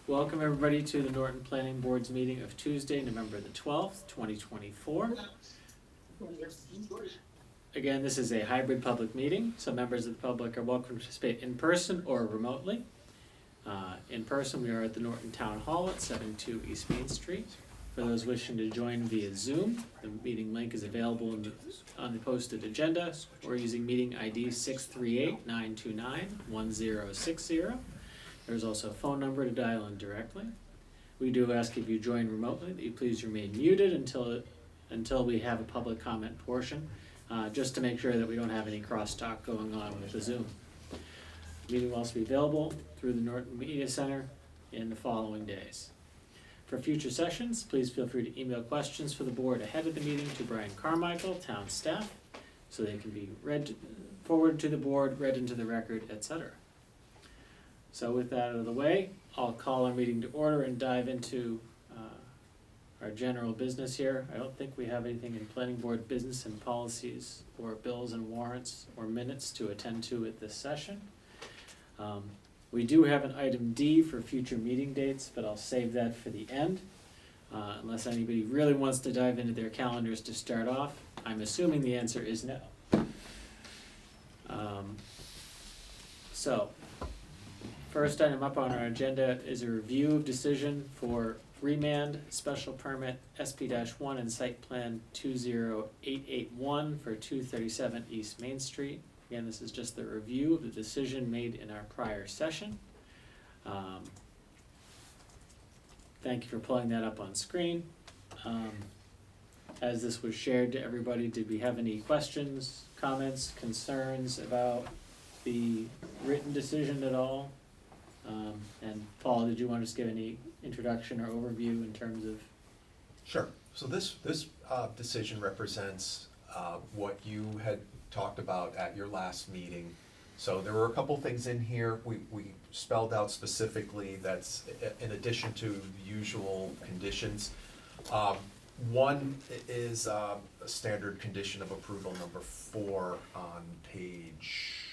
Welcome everybody to the Norton Planning Board's meeting of Tuesday, November the 12th, 2024. Again, this is a hybrid public meeting, so members of the public are welcome to participate in person or remotely. In person, we are at the Norton Town Hall at 72 East Main Street. For those wishing to join via Zoom, the meeting link is available on the posted agenda or using meeting ID 638-929-1060. There's also a phone number to dial in directly. We do ask if you join remotely that you please remain muted until we have a public comment portion, just to make sure that we don't have any crosstalk going on with the Zoom. The meeting will also be available through the Norton Media Center in the following days. For future sessions, please feel free to email questions for the board ahead of the meeting to Brian Carmichael, town staff, so they can be forwarded to the board, read into the record, etc. So with that out of the way, I'll call our meeting to order and dive into our general business here. I don't think we have anything in planning board business and policies or bills and warrants or minutes to attend to at this session. We do have an item D for future meeting dates, but I'll save that for the end, unless anybody really wants to dive into their calendars to start off. I'm assuming the answer is no. So, first item up on our agenda is a review of decision for remand special permit SP-1 and site plan 20881 for 237 East Main Street. Again, this is just the review of the decision made in our prior session. Thank you for pulling that up on screen. As this was shared to everybody, did we have any questions, comments, concerns about the written decision at all? And Paul, did you want to just give any introduction or overview in terms of? Sure. So this decision represents what you had talked about at your last meeting. So there were a couple things in here we spelled out specifically that's in addition to the usual conditions. One is a standard condition of approval number 4 on page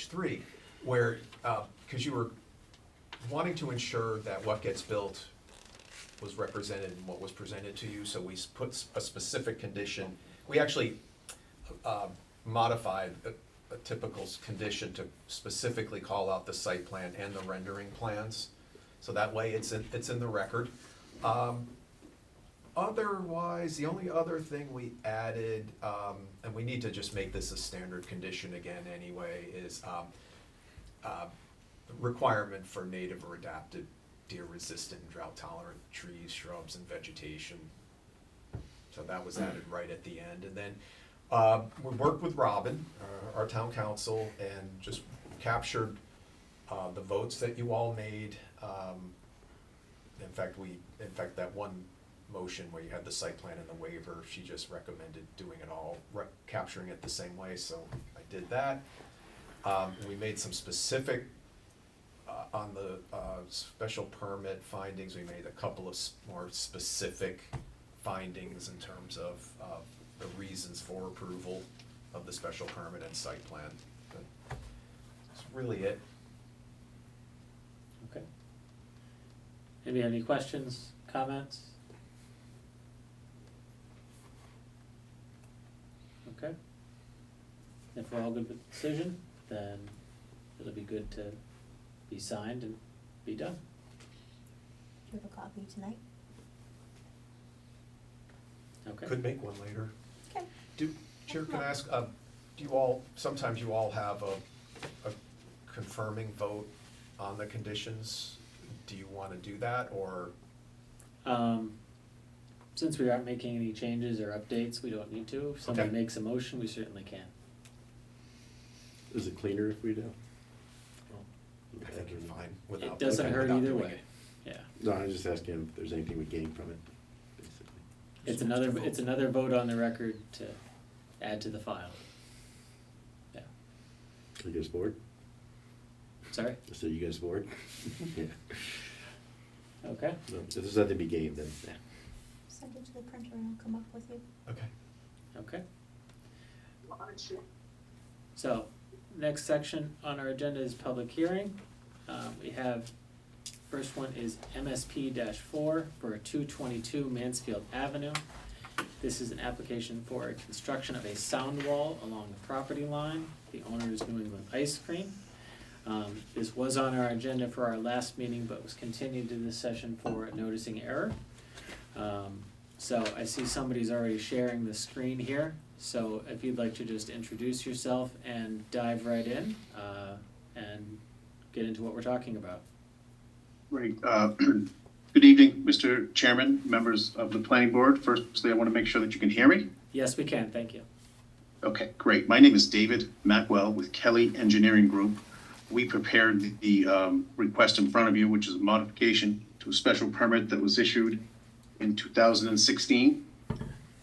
3, where, because you were wanting to ensure that what gets built was represented in what was presented to you, so we put a specific condition. We actually modified a typical condition to specifically call out the site plan and the rendering plans, so that way it's in the record. Otherwise, the only other thing we added, and we need to just make this a standard condition again anyway, is requirement for native or adapted deer-resistant, drought-tolerant trees, shrubs, and vegetation. So that was added right at the end. And then we worked with Robin, our town council, and just captured the votes that you all made. In fact, that one motion where you had the site plan and the waiver, she just recommended doing it all, capturing it the same way, so I did that. We made some specific, on the special permit findings, we made a couple of more specific findings in terms of the reasons for approval of the special permit and site plan. But that's really it. Okay. Anybody have any questions, comments? Okay. If we're all good with the decision, then it'll be good to be signed and be done. Do you have a copy tonight? Okay. Could make one later. Okay. Chair, can I ask, do you all, sometimes you all have a confirming vote on the conditions? Do you want to do that, or? Since we aren't making any changes or updates, we don't need to. If somebody Okay. makes a motion, we certainly can. Is it cleaner if we do? I think you're fine without. It doesn't okay, hurt without either doing way. it. Yeah. No, I'm just asking if there's anything we gain from it, basically. It's another vote on the record to add to the file. Yeah. You guys bored? Sorry? So you guys bored? Yeah. Okay. No, if there's nothing to be gained, then, yeah. Send it to the printer and I'll come up with you. Okay. Okay. So, Next section on our agenda is public hearing. We have, first one is MSP-4 for 222 Mansfield Avenue. This is an application for a construction of a sound wall along the property line. The owner is New England Ice Cream. This was on our agenda for our last meeting, but was continued to this session for a noticing error. So I see somebody's already sharing the screen here, so if you'd like to just introduce yourself and dive right in, and get into what we're talking about. Right. Good evening, Mr. Chairman, members of the planning board. Firstly, I want to make sure that you can hear me. Yes, we can, thank you. Okay, great. My name is David Macwell with Kelly Engineering Group. We prepared the request in front of you, which is a modification to a special permit that was issued in 2016.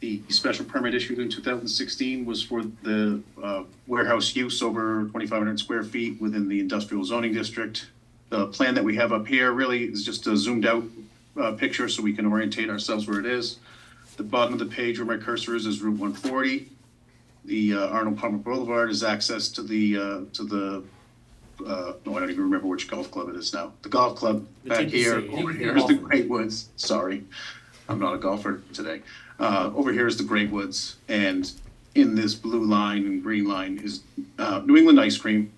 The special permit issued in 2016 was for the warehouse use over 2,500 square feet within the industrial zoning district. The plan that we have up here really is just a zoomed out picture so we can orientate ourselves where it is. The bottom of the page where my cursor is Route 140. The Arnold Palmer Boulevard is access to the no, I don't even remember which golf club it is now. The golf club The back TPC. here. Over here is the Great Woods. Sorry, I'm not a golfer today. Over here is the Great Woods, and in this blue line and green line is New England Ice Cream.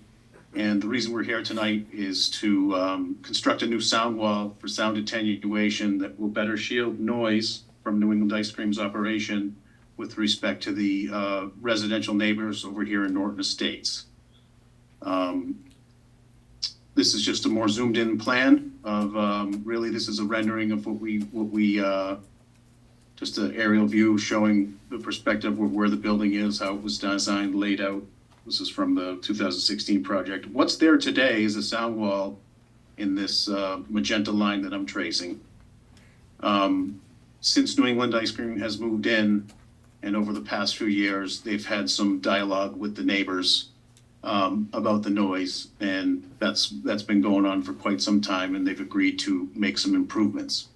And the reason we're here tonight is to construct a new sound wall for sound attenuation that will better shield noise from New England Ice Cream's operation with respect to the residential neighbors over here in Norton Estates. This is just a more zoomed in plan of really this is a rendering of what we just an aerial view showing the perspective of where the building is, how it was designed, laid out. This is from the 2016 project. What's there today is a sound wall in this magenta line that I'm tracing. Since New England Ice Cream has moved in, and over the past few years, they've had some dialogue with the neighbors about the noise, and that's been going on for quite some time, and they've agreed to make some improvements.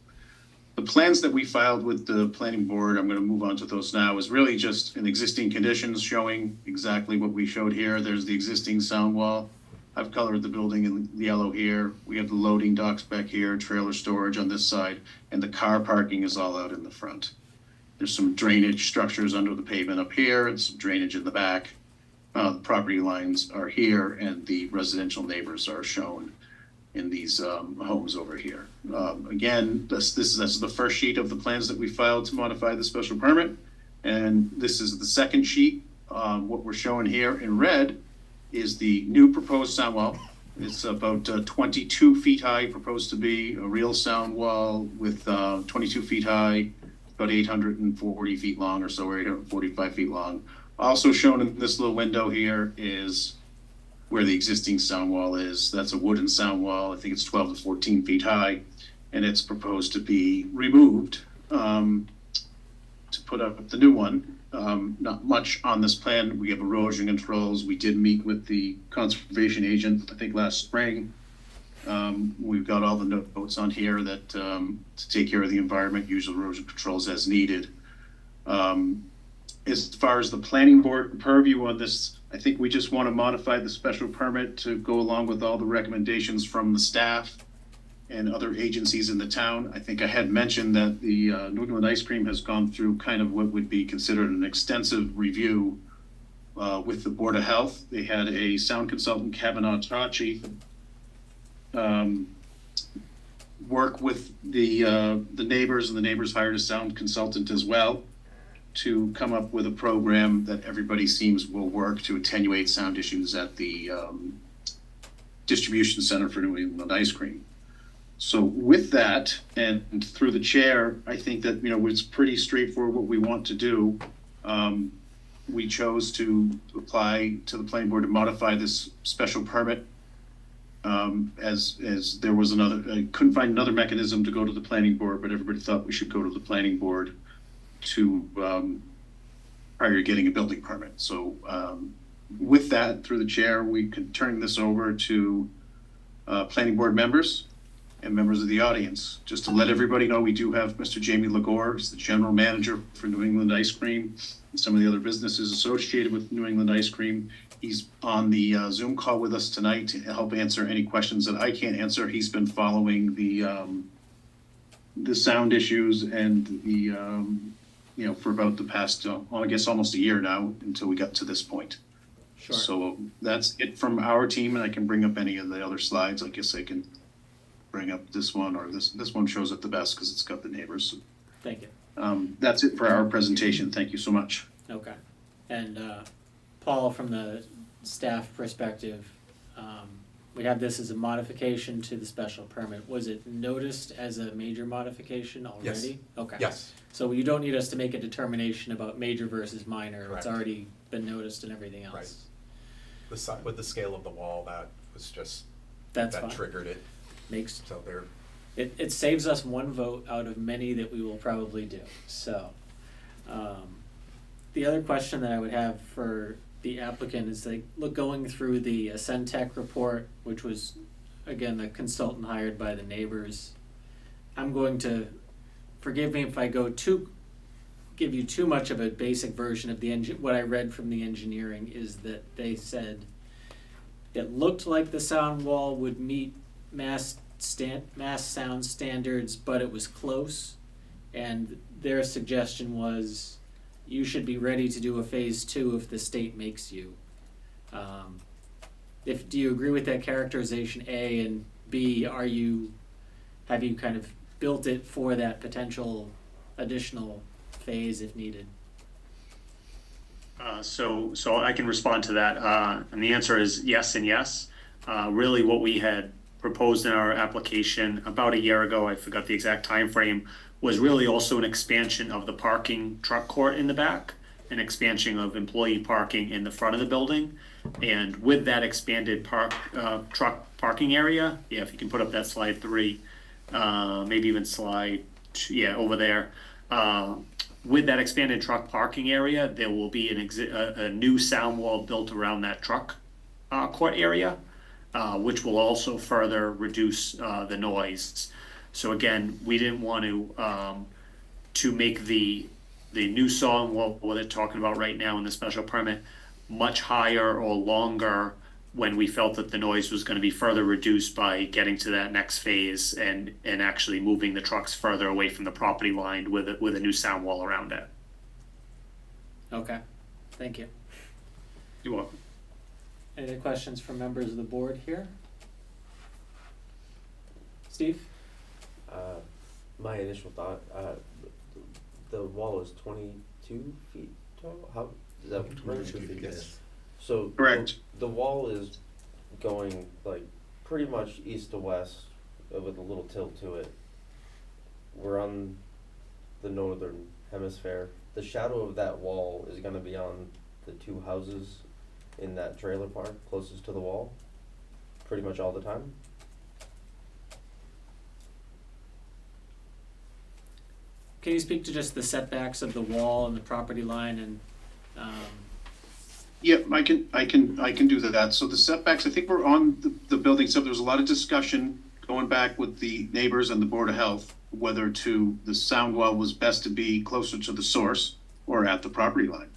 The plans that we filed with the planning board, I'm going to move on to those now, is really just an existing conditions showing exactly what we showed here. There's the existing sound wall. I've colored the building in yellow here. We have the loading docks back here, trailer storage on this side, and the car parking is all out in the front. There's some drainage structures under the pavement up here and some drainage in the back. The property lines are here and the residential neighbors are shown in these homes over here. Again, this is the first sheet of the plans that we filed to modify the special permit. And this is the second sheet. What we're showing here in red is the new proposed sound wall. It's about 22 feet high, proposed to be a real sound wall with 22 feet high, about 840 feet long or so, or 845 feet long. Also shown in this little window here is where the existing sound wall is. That's a wooden sound wall. I think it's 12 to 14 feet high, and it's proposed to be removed to put up the new one. Not much on this plan. We have erosion controls. We did meet with the conservation agent, I think last spring. We've got all the notes on here that to take care of the environment, use erosion controls as needed. As far as the planning board purview on this, I think we just want to modify the special permit to go along with all the recommendations from the staff and other agencies in the town. I think I had mentioned that the New England Ice Cream has gone through kind of what would be considered an extensive review with the Board of Health. They had a sound consultant, Kavanaugh Tachi, work with the neighbors, and the neighbors hired a sound consultant as well to come up with a program that everybody seems will work to attenuate sound issues at the distribution center for New England Ice Cream. So with that, and through the chair, I think that, it's pretty straightforward what we want to do. We chose to apply to the planning board to modify this special permit. As there was I couldn't find another mechanism to go to the planning board, but everybody thought we should go to the planning board to prior to getting a building permit. So with that, through the chair, we could turn this over to planning board members and members of the audience. Just to let everybody know, we do have Mr. Jamie Lagore, who's the general manager for New England Ice Cream and some of the other businesses associated with New England Ice Cream. He's on the Zoom call with us tonight to help answer any questions that I can't answer. He's been following the sound issues and for about the past, I guess almost a year now until we got to this point. Sure. So that's it from our team, and I can bring up any of the other slides. I guess I can bring up this one, or this one shows it the best because it's got the neighbors. Thank you. That's it for our presentation. Thank you so much. Okay. And Paul, from the staff perspective, we have this as a modification to the special permit. Was it noticed as a major modification already? Yes. Okay. Yes, So you don't need us to make a determination about major versus minor. Correct. It's already been noticed and everything else. Right. With the scale of the wall, that was just, That's that fine. triggered it, Makes so they're, it saves us one vote out of many that we will probably do. So, the other question that I would have for the applicant is going through the Ascentech report, which was, again, the consultant hired by the neighbors. I'm going to, forgive me if I give you too much of a basic version of what I read from the engineering is that they said it looked like the sound wall would meet mass sound standards, but it was close. And their suggestion was you should be ready to do a phase 2 if the state makes you. Do you agree with that characterization, A, and B, have you kind of built it for that potential additional phase if needed? So I can respond to that, and the answer is yes and yes. Really what we had proposed in our application about a year ago, I forgot the exact time frame, was really also an expansion of the parking truck court in the back, an expansion of employee parking in the front of the building. And with that expanded truck parking area, yeah, if you can put up that slide 3, maybe even slide 2, over there. With that expanded truck parking area, there will be a new sound wall built around that truck court area, which will also further reduce the noise. So again, we didn't want to make the new sound wall, what they're talking about right now in the special permit, much higher or longer when we felt that the noise was going to be further reduced by getting to that next phase and actually moving the trucks further away from the property line with a new sound wall around it. Okay, thank you. You're welcome. Any other questions from members of the board here? Steve? My initial thought, the wall is 22 feet tall? How, is that right? 22 feet, yes. So Correct. the wall is going like pretty much east to west with a little tilt to it. We're on the northern hemisphere. The shadow of that wall is gonna be on the 2 houses in that trailer park closest to the wall, pretty much all the time. Can you speak to just the setbacks of the wall and the property line and, Yep, I can do that. So the setbacks, I think we're on the building, so there's a lot of discussion going back with the neighbors and the Board of Health, whether the sound wall was best to be closer to the source or at the property line.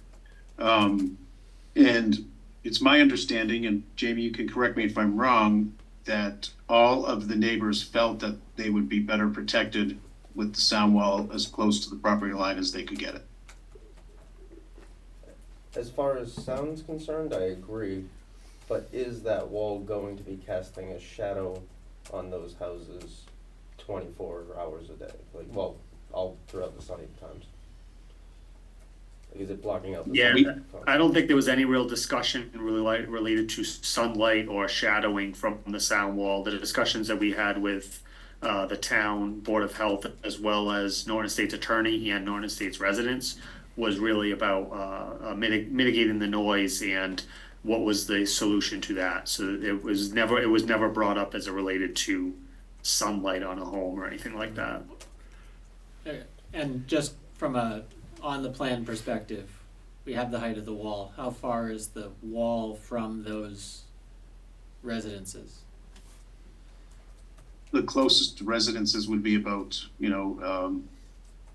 And it's my understanding, and Jamie, you can correct me if I'm wrong, that all of the neighbors felt that they would be better protected with the sound wall as close to the property line as they could get it. As far as sound's concerned, I agree, but is that wall going to be casting a shadow on those houses 24 hours a day? Like, well, all throughout the sunny times? Like, is it blocking out the Yeah, sun? I don't think there was any real discussion really related to sunlight or shadowing from the sound wall. The discussions that we had with the town Board of Health, as well as Norton State's attorney and Norton State's residents, was really about mitigating the noise and what was the solution to that. So it was never brought up as it related to sunlight on a home or anything like that. and just from a on the plan perspective, we have the height of the wall. How far is the wall from those residences? The closest residences would be about,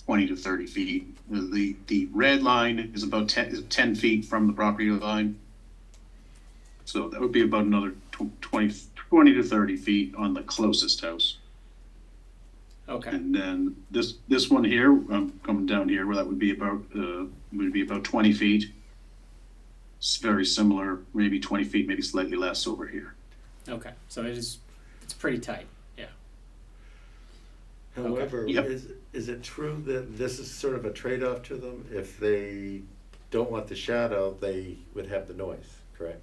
20 to 30 feet. The red line is about 10 feet from the property line. So that would be about another 20 to 30 feet on the closest house. Okay, And then this one here, I'm coming down here, where that would be about 20 feet. It's very similar, maybe 20 feet, maybe slightly less over here. okay, so it's pretty tight, yeah. However, Yep. is it true that this is sort of a trade-off to them? If they don't want the shadow, they would have the noise, correct?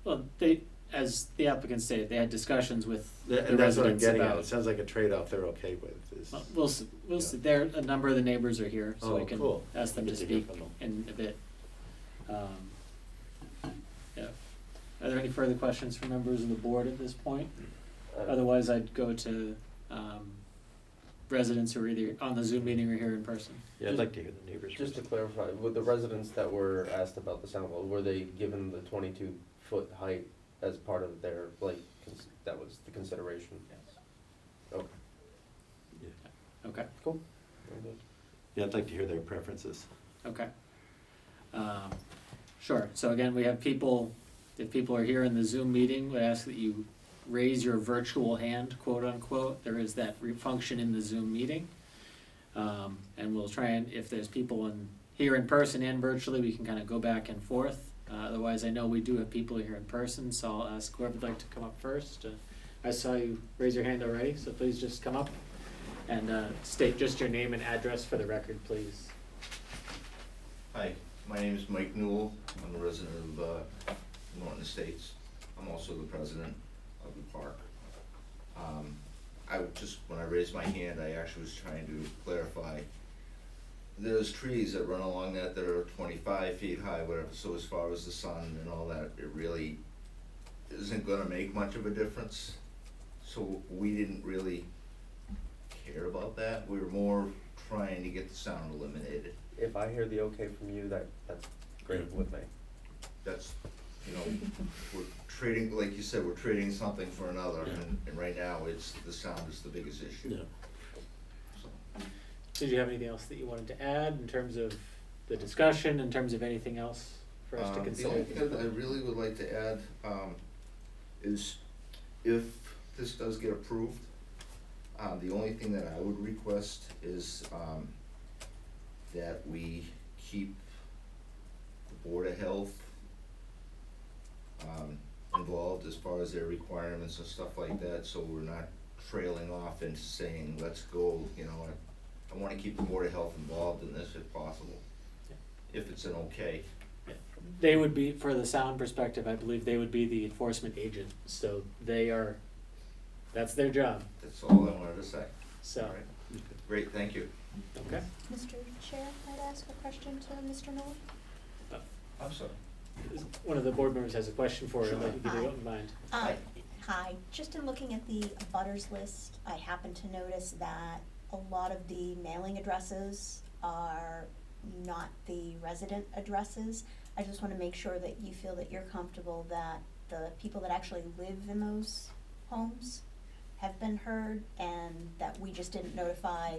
Well, they, as the applicant stated, they had discussions with the And that's what I'm residents getting at. about. It sounds like a trade-off they're okay with. Is- Well, we'll see, Yeah. there, a number of the neighbors are here, so Oh, we can cool. ask them to Good to hear speak from them. in a bit. Yeah. Are there any further questions from members of the board at this point? Otherwise, I'd go to, residents who are either on the Zoom meeting or here in person. Yeah, I'd like to hear the neighbors. Just to first. clarify, with the residents that were asked about the sound level, were they given the 22-foot height as part of their, like, that was the consideration? Yes. Okay, Yeah. Okay, cool. Very good. Yeah, I'd like to hear their preferences. okay. Sure, so again, we have people, if people are here in the Zoom meeting, we ask that you raise your virtual hand, quote unquote. There is that function in the Zoom meeting. And we'll try and, if there's people here in person and virtually, we can kind of go back and forth. Otherwise, I know we do have people here in person, so I'll ask whoever'd like to come up first. I saw you raise your hand already, so please just come up and state just your name and address for the record, please. Hi, my name is Mike Newell. I'm a resident of Norton Estates. I'm also the president of the park. When I raised my hand, I actually was trying to clarify. There's trees that run along that are 25 feet high, whatever, so as far as the sun and all that, it really isn't gonna make much of a difference. So we didn't really care about that. We were more trying to get the sound eliminated. If I hear the okay from you, that's great with me. That's, we're trading, like you said, we're trading something for another, and right now, the sound is the biggest issue. Yeah. So, Did you have anything else that you wanted to add in terms of the discussion, in terms of anything else for us to The consider? only thing that I really would like to add, is if this does get approved, the only thing that I would request is, that we keep the Board of Health involved as far as their requirements and stuff like that, so we're not trailing off into saying, let's go, I wanna keep the Board of Health involved in this if possible, if it's an okay. They would be, for the sound perspective, I believe they would be the enforcement agent, so that's their job, That's all I wanted to say. so, All right. Great, thank you. okay. Mr. Chair, I'd ask a question to Mr. Noel. I'm sorry. One of the board members has a question for you, I'd like you to Sure. go in mind. Hi. Hi, just in looking at the butters list, I happen to notice that a lot of the mailing addresses are not the resident addresses. I just wanna make sure that you feel that you're comfortable that the people that actually live in those homes have been heard, and that we just didn't notify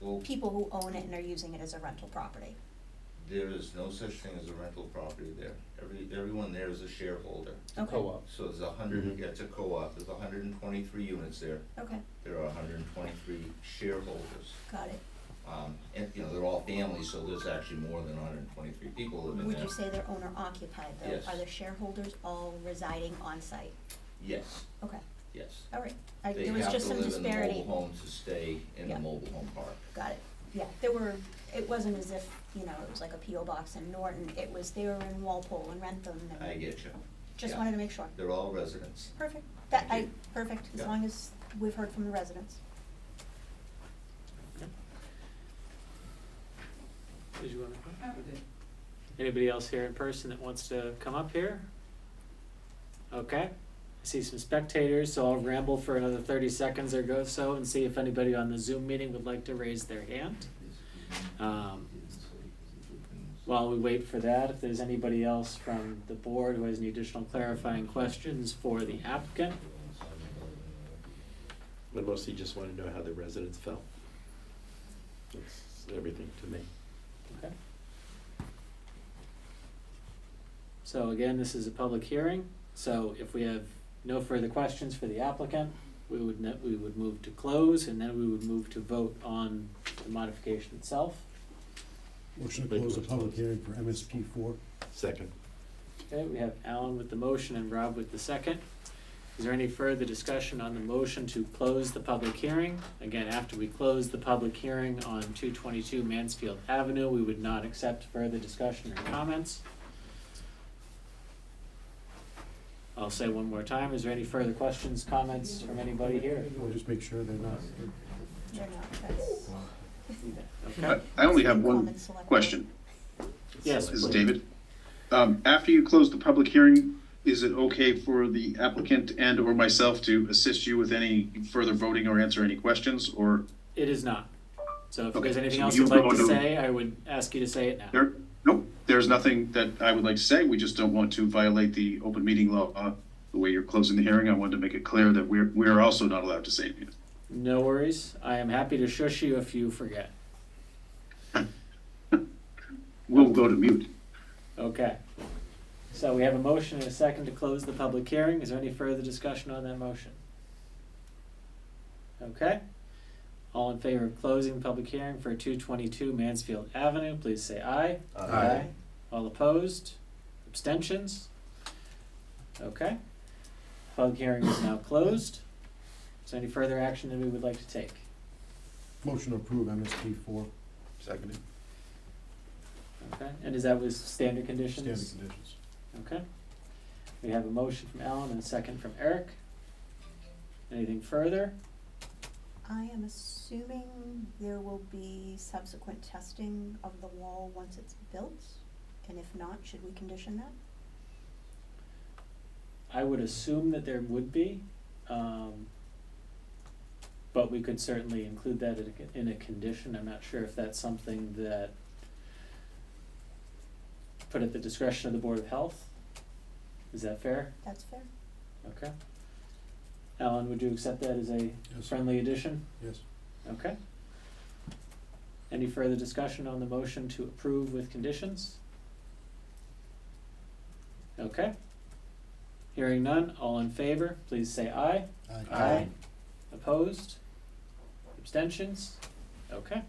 Well, people who own it and are using it as a rental property. there is no such thing as a rental property there. Everyone there is a shareholder. Okay. Co-op. So there's Mhm. it's a co-op, there's 123 units there. Okay, There are 123 shareholders. got it. And, they're all families, so there's actually more than 123 people living there. Would you say they're owner occupied though? Yes. Are the shareholders all residing on site? Yes, Okay, yes. all right. They There was just some have to live in the disparity. mobile home to stay in Yeah. the mobile home park. Got it. Yeah, it wasn't as if, it was like a P.O. box in Norton. It was, they were in Walpole and Rentham and. I get you. Just Yeah. wanted to make sure. They're all residents. Perfect. Thank you. Perfect, as Yeah. long as we've heard from the residents. Did you wanna? Anybody else here in person that wants to come up here? Okay, I see some spectators, so I'll ramble for another 30 seconds or so and see if anybody on the Zoom meeting would like to raise their hand. While we wait for that, if there's anybody else from the board who has any additional clarifying questions for the applicant. I mostly just want to know how the residents felt. That's everything to me. Okay. So again, this is a public hearing. So if we have no further questions for the applicant, we would move to close, and then we would move to vote on the modification itself. Motion to close the public hearing for MSP 4. Second. Okay, we have Alan with the motion and Rob with the second. Is there any further discussion on the motion to close the public hearing? Again, after we close the public hearing on 222 Mansfield Avenue, we would not accept further discussion or comments. I'll say one more time, is there any further questions, comments from anybody here? We'll just make sure they're not. They're not, that's. Okay, I only have one Comment select question. yes, This is David. After you close the public hearing, is it okay for the applicant and or myself to assist you with any further voting or answer any questions, or it is not. So if Okay, there's anything so else you you'd like go to to- say, I would ask you to say it now. there? Nope, there's nothing that I would like to say. We just don't want to violate the open meeting law. The way you're closing the hearing, I wanted to make it clear that we're also not allowed to say anything. No worries, I am happy to shush you if you forget. We'll go to mute. Okay. So we have a motion and a second to close the public hearing. Is there any further discussion on that motion? Okay. All in favor of closing the public hearing for 222 Mansfield Avenue, please say aye. Aye. All opposed? Abstentions? Okay. Public hearing is now closed. Is there any further action that we would like to take? Motion to approve MSP 4. Seconded. Okay, and is that with standard conditions? Standard conditions. Okay. We have a motion from Alan and a second from Eric. Anything further? I am assuming there will be subsequent testing of the wall once it's built, and if not, should we condition that? I would assume that there would be, but we could certainly include that in a condition. I'm not sure if that's something that put at the discretion of the Board of Health. Is that fair? That's fair. Okay. Alan, would you accept that as a Yes. friendly addition? Yes. Okay. Any further discussion on the motion to approve with conditions? Okay. Hearing none, all in favor, please say aye. Aye. Opposed? Abstentions? Okay.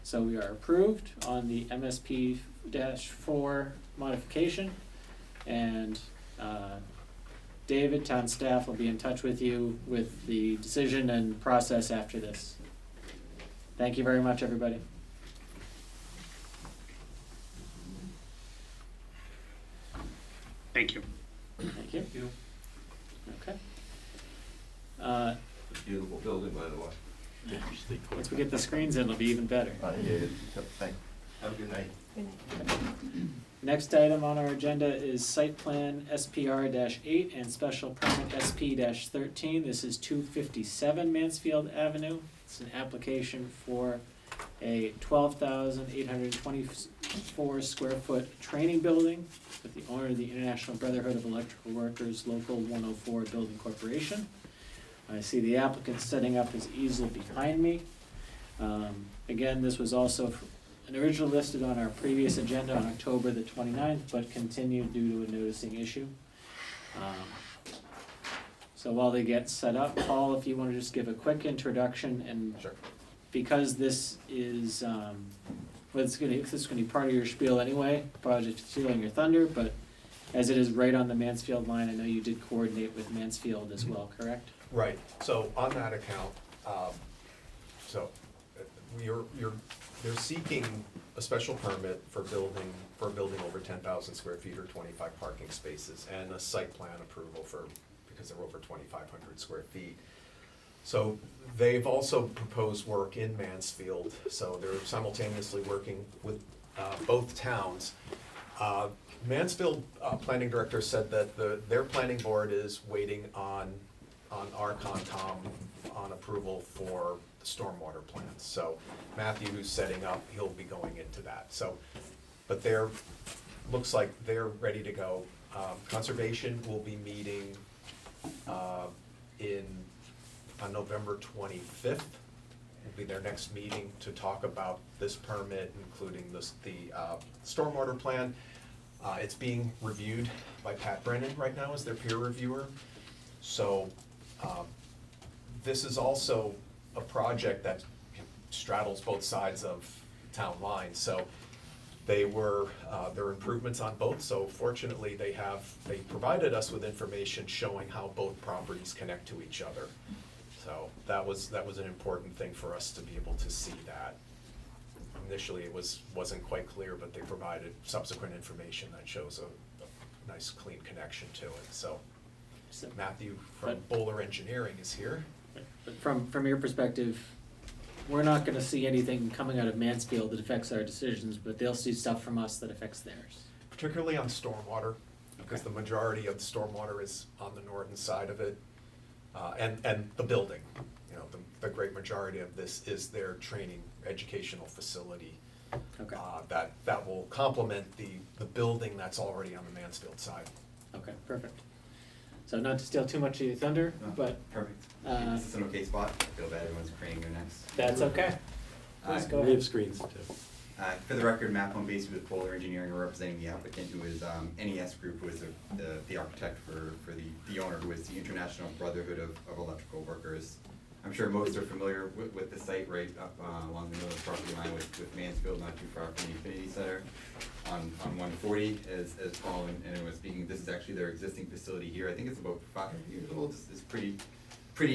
So we are approved on the MSP-4 modification, and David, town staff will be in touch with you with the decision and process after this. Thank you very much, everybody. Thank you. Thank you. Thank you. Okay. Beautiful building, by the way. Once we get the screens in, it'll be even better. Yeah, thank, have a good night. Good night. Next item on our agenda is site plan SPR-8 and special permit SP-13. This is 257 Mansfield Avenue. It's an application for a 12,824 square foot training building with the owner of the International Brotherhood of Electrical Workers Local 104 Building Corporation. I see the applicant setting up his easel behind me. Again, this was also originally listed on our previous agenda on October the 29th, but continued due to a noticing issue. So while they get set up, Paul, if you want to just give a quick introduction, and Sure. because this is, well, this is gonna be part of your spiel anyway, probably just stealing your thunder, but as it is right on the Mansfield line, I know you did coordinate with Mansfield as well, correct? Right, so on that account, they're seeking a special permit for a building over 10,000 square feet or 25 parking spaces, and a site plan approval because they're over 2,500 square feet. So they've also proposed work in Mansfield, so they're simultaneously working with both towns. Mansfield planning director said that their planning board is waiting on our Concom on approval for the stormwater plans. So Matthew, who's setting up, he'll be going into that. So, but looks like they're ready to go. Conservation will be meeting on November 25th. Will be their next meeting to talk about this permit, including the stormwater plan. It's being reviewed by Pat Brennan right now as their peer reviewer. So this is also a project that straddles both sides of town line. So there are improvements on both. So fortunately, they provided us with information showing how both properties connect to each other. So that was an important thing for us to be able to see that. Initially, it wasn't quite clear, but they provided subsequent information that shows a nice, clean connection to it. So Matthew from Bowler Engineering is here. But from your perspective, we're not gonna see anything coming out of Mansfield that affects our decisions, but they'll see stuff from us that affects theirs. Particularly on stormwater, because Okay. the majority of the stormwater is on the northern side of it. And the building, you know, the great majority of this is their training educational facility. Okay. That will complement the building that's already on the Mansfield side. Okay, perfect. So not to steal too much of your thunder, No, but Perfect. uh, Is this an okay spot? I feel bad everyone's craning their necks. that's okay. Please Uh, go We ahead. have screens too. For the record, Matt Bombacy with Bowler Engineering, representing the applicant, who is NES Group, who is the architect for the owner, who is the International Brotherhood of Electrical Workers. I'm sure most are familiar with the site right up along the northern property line with Mansfield, not too far from the Infinity Center on 140. As Paul and it was speaking, this is actually their existing facility here. I think it's about 5 years old. It's pretty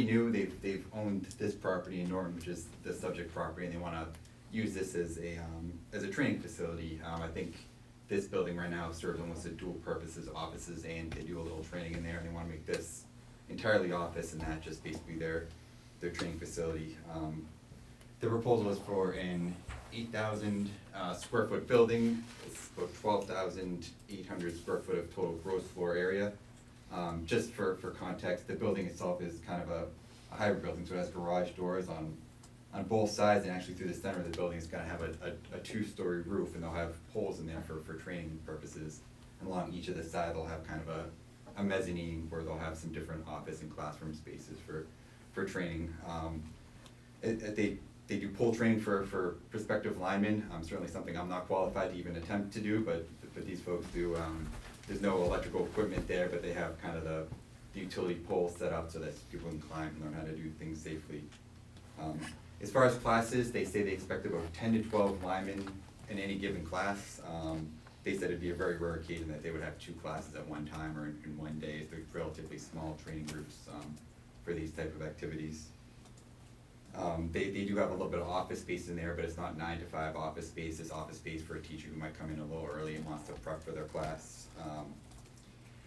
new. They've owned this property in Norton, which is the subject property, and they want to use this as a training facility. I think this building right now serves almost a dual purposes, offices, and they do a little training in there, and they want to make this entirely office and that just basically their training facility. The proposal is for an 8,000 square foot building. It's about 12,800 square foot of total gross floor area. Just for context, the building itself is kind of a hybrid building, so it has garage doors on both sides, and actually through the center of the building, it's gonna have a two-story roof, and they'll have poles in there for training purposes. And along each of the sides, they'll have kind of a mezzanine where they'll have some different office and classroom spaces for training. They do pole training for prospective linemen, certainly something I'm not qualified to even attempt to do, but these folks do. There's no electrical equipment there, but they have kind of the utility pole set up so that people can climb and learn how to do things safely. As far as classes, they say they expect about 10 to 12 linemen in any given class. They said it'd be a very rare occasion that they would have 2 classes at one time or in one day. They're relatively small training groups for these type of activities. They do have a little bit of office space in there, but it's not 9 to 5 office space. It's office space for a teacher who might come in a little early and wants to prep for their class.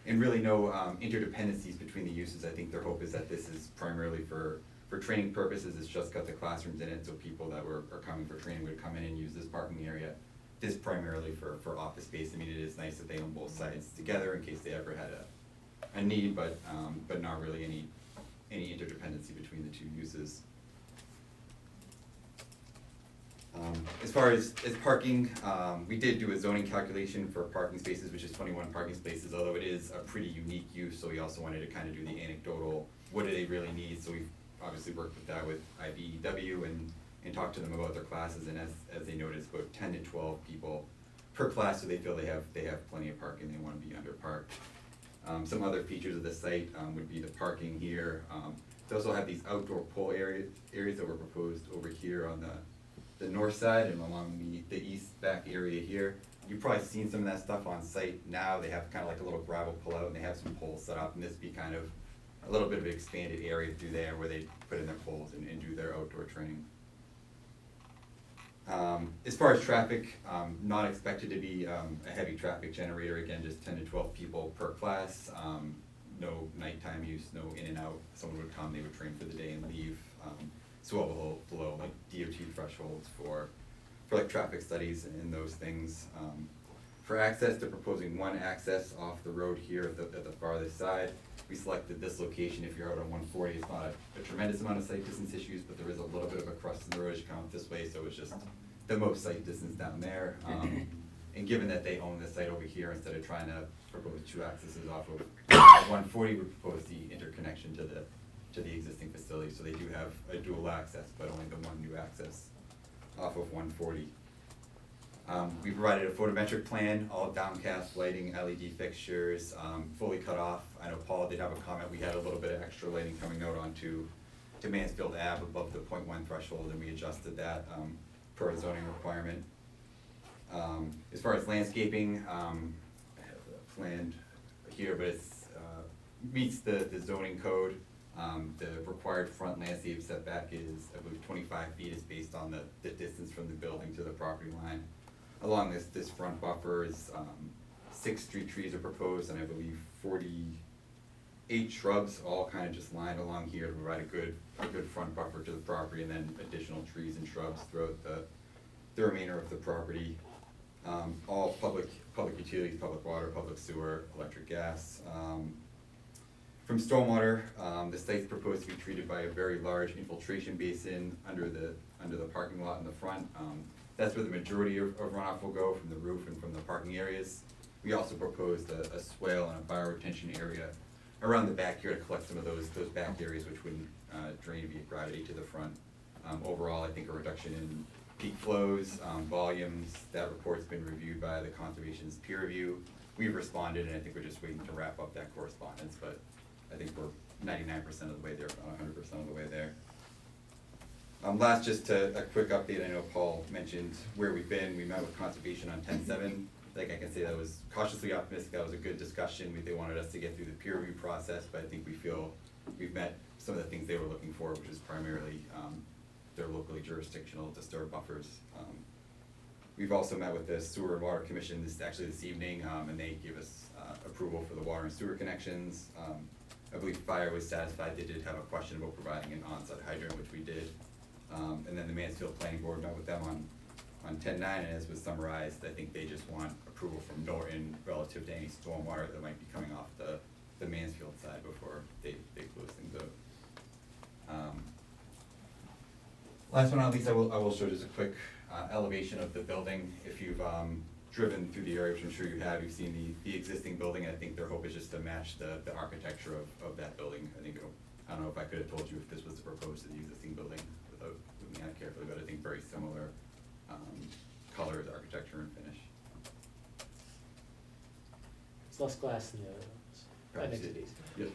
And really no interdependencies between the uses. I think their hope is that this is primarily for training purposes. It's just got the classrooms in it, so people that are coming for training would come in and use this parking area. This primarily for office space. I mean, it is nice that they own both sides together in case they ever had a need, but not really any interdependency between the two uses. As far as parking, we did do a zoning calculation for parking spaces, which is 21 parking spaces, although it is a pretty unique use, so we also wanted to kind of do the anecdotal, what do they really need? So we've obviously worked with that with IBEW and talked to them about their classes, and as they noticed, about 10 to 12 people per class, so they feel they have plenty of parking, they want to be underparked. Some other features of the site would be the parking here. They also have these outdoor pool areas that were proposed over here on the north side and along the east back area here. You've probably seen some of that stuff on site now. They have kind of like a little gravel pullout, and they have some poles set up, and this would be kind of a little bit of an expanded area through there where they put in their poles and do their outdoor training. As far as traffic, not expected to be a heavy traffic generator. Again, just 10 to 12 people per class. No nighttime use, no in and out. Someone would come, they would train for the day and leave. So well below like DOT thresholds for like traffic studies and those things. For access, they're proposing one access off the road here at the farthest side. We selected this location. If you're out on 140, it's not a tremendous amount of site distance issues, but there is a little bit of a crust in the road as you come up this way, so it's just the most site distance down there. And given that they own the site over here, instead of trying to propose 2 accesses off of 140, we propose the interconnection to the existing facility. So they do have a dual access, but only the one new access off of 140. We provided a photometric plan, all downcast lighting, LED fixtures, fully cut off. I know Paul did have a comment, we had a little bit of extra lighting coming out onto to Mansfield Ave above the 0.1 threshold, and we adjusted that per a zoning requirement. As far as landscaping, I have a plan here, but it's meets the zoning code. The required front landscape setback is, I believe, 25 feet is based on the distance from the building to the property line. Along this front buffer is 6 street trees are proposed, and I believe 48 shrubs, all kind of just lined along here to provide a good front buffer to the property, and then additional trees and shrubs throughout the remainder of the property. All public utilities, public water, public sewer, electric, gas. From stormwater, the site's proposed to be treated by a very large infiltration basin under the parking lot in the front. That's where the majority of runoff will go, from the roof and from the parking areas. We also proposed a swale and a bioretention area around the back here to collect some of those back areas which wouldn't drain via gravity to the front. Overall, I think a reduction in peak flows, volumes, that report's been reviewed by the Conservation's peer review. We've responded, and I think we're just waiting to wrap up that correspondence, but I think we're 99% of the way there, about 100% of the way there. Last, just a quick update, I know Paul mentioned where we've been. We met with Conservation on 10/7. I think I can say that was cautiously optimistic, that was a good discussion. They wanted us to get through the peer review process, but I think we feel we've met some of the things they were looking for, which is primarily their locally jurisdictional disturb buffers. We've also met with the Sewer and Water Commission this evening, and they gave us approval for the water and sewer connections. I believe Fire was satisfied. They did have a question about providing an on-site hydrant, which we did. And then the Mansfield Planning Board met with them on 10/9, and as was summarized, I think they just want approval from Norton relative to any stormwater that might be coming off the Mansfield side before they close things out. Last but not least, I will show just a quick elevation of the building. If you've driven through the area, which I'm sure you have, you've seen the existing building. I think their hope is just to match the architecture of that building. I don't know if I could have told you if this was proposed to the existing building without looking at it carefully, but I think very similar colors, architecture, and finish. It's less glass than the other ones. That makes it easy. Yep.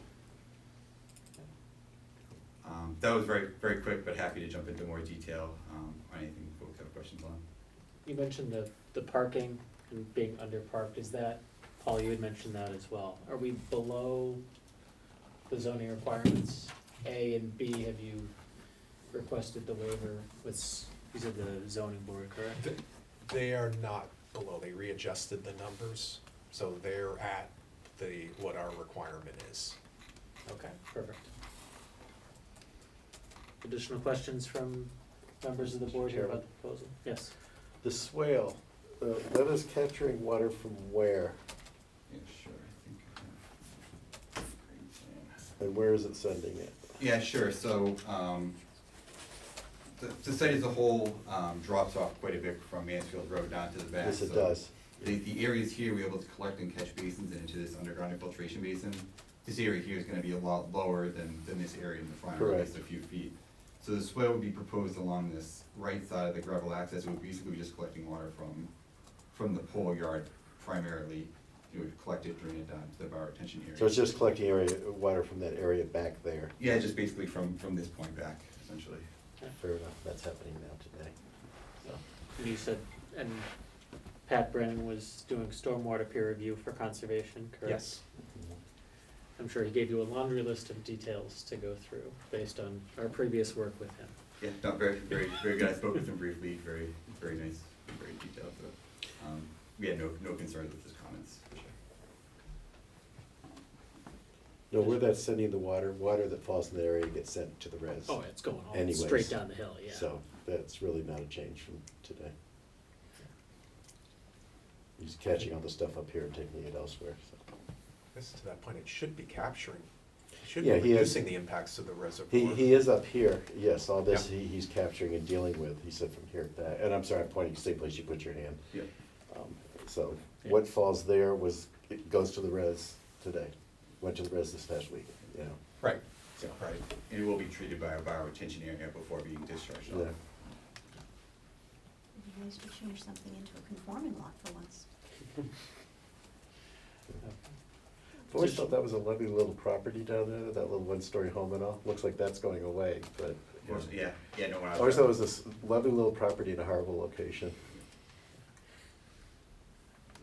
That was very, very quick, but happy to jump into more detail on anything folks have questions on. You mentioned the parking and being underparked. Is that, Paul, you had mentioned that as well. Are we below the zoning requirements? A and B, have you requested the waiver with, you said the zoning board, correct? They are not below, they readjusted the numbers, so they're at what our requirement is. Okay, perfect. Additional questions from members of the board here about the proposal? Yes. The swale, that is capturing water from where, Yeah, sure, I think I have. and where is it sending it? Yeah, sure, so, the site as a whole, drops off quite a bit from Mansfield Road down to the back. Yes, it so does. The areas here, we're able to collect and catch basins into this underground infiltration basin. This area here is gonna be a lot lower than this area in the front, or at least a few feet. So the swale would be proposed along this right side of the gravel access. It would basically be just collecting water from the pole yard primarily. It would collect it, drain it down to the bioretention area. So it's just collecting water from that area back there. Yeah, just basically from this point back, essentially. Fair enough, that's happening now today. So, And you said, and Pat Brennan was doing stormwater peer review for conservation, correct? Yes. I'm sure he gave you a laundry list of details to go through based on our previous work with him. Yeah, no, very, very, very good. I spoke with him briefly, very, very nice, very detailed, so, we had no concerns with his comments, for sure. No, where that's sending the water that falls in the area gets sent to the res. Oh, it's going all Anyways. straight down the hill, yeah. So that's really not a change from today. He's catching all the stuff up here and taking it elsewhere, so. I guess to that point, it should be capturing, it should Yeah, be he has- reducing the impacts to the reservoir. He is up here, yes, all this he's capturing and dealing with, he said from here to that, and I'm sorry, I'm pointing to the same place you put your hand. Yeah. So, Yeah. what falls there it goes to the res today, went to the res this past week, you know. Right, So, right, and it will be treated by a bioretention area before being discharged Yeah. off. be nice to change something into a conforming lot for once. I've always thought that was a lovely little property down there, that little one-story home and all. Looks like that's going away, but. Of course, yeah, no, when I I always was. thought it was this lovely little property in a horrible location.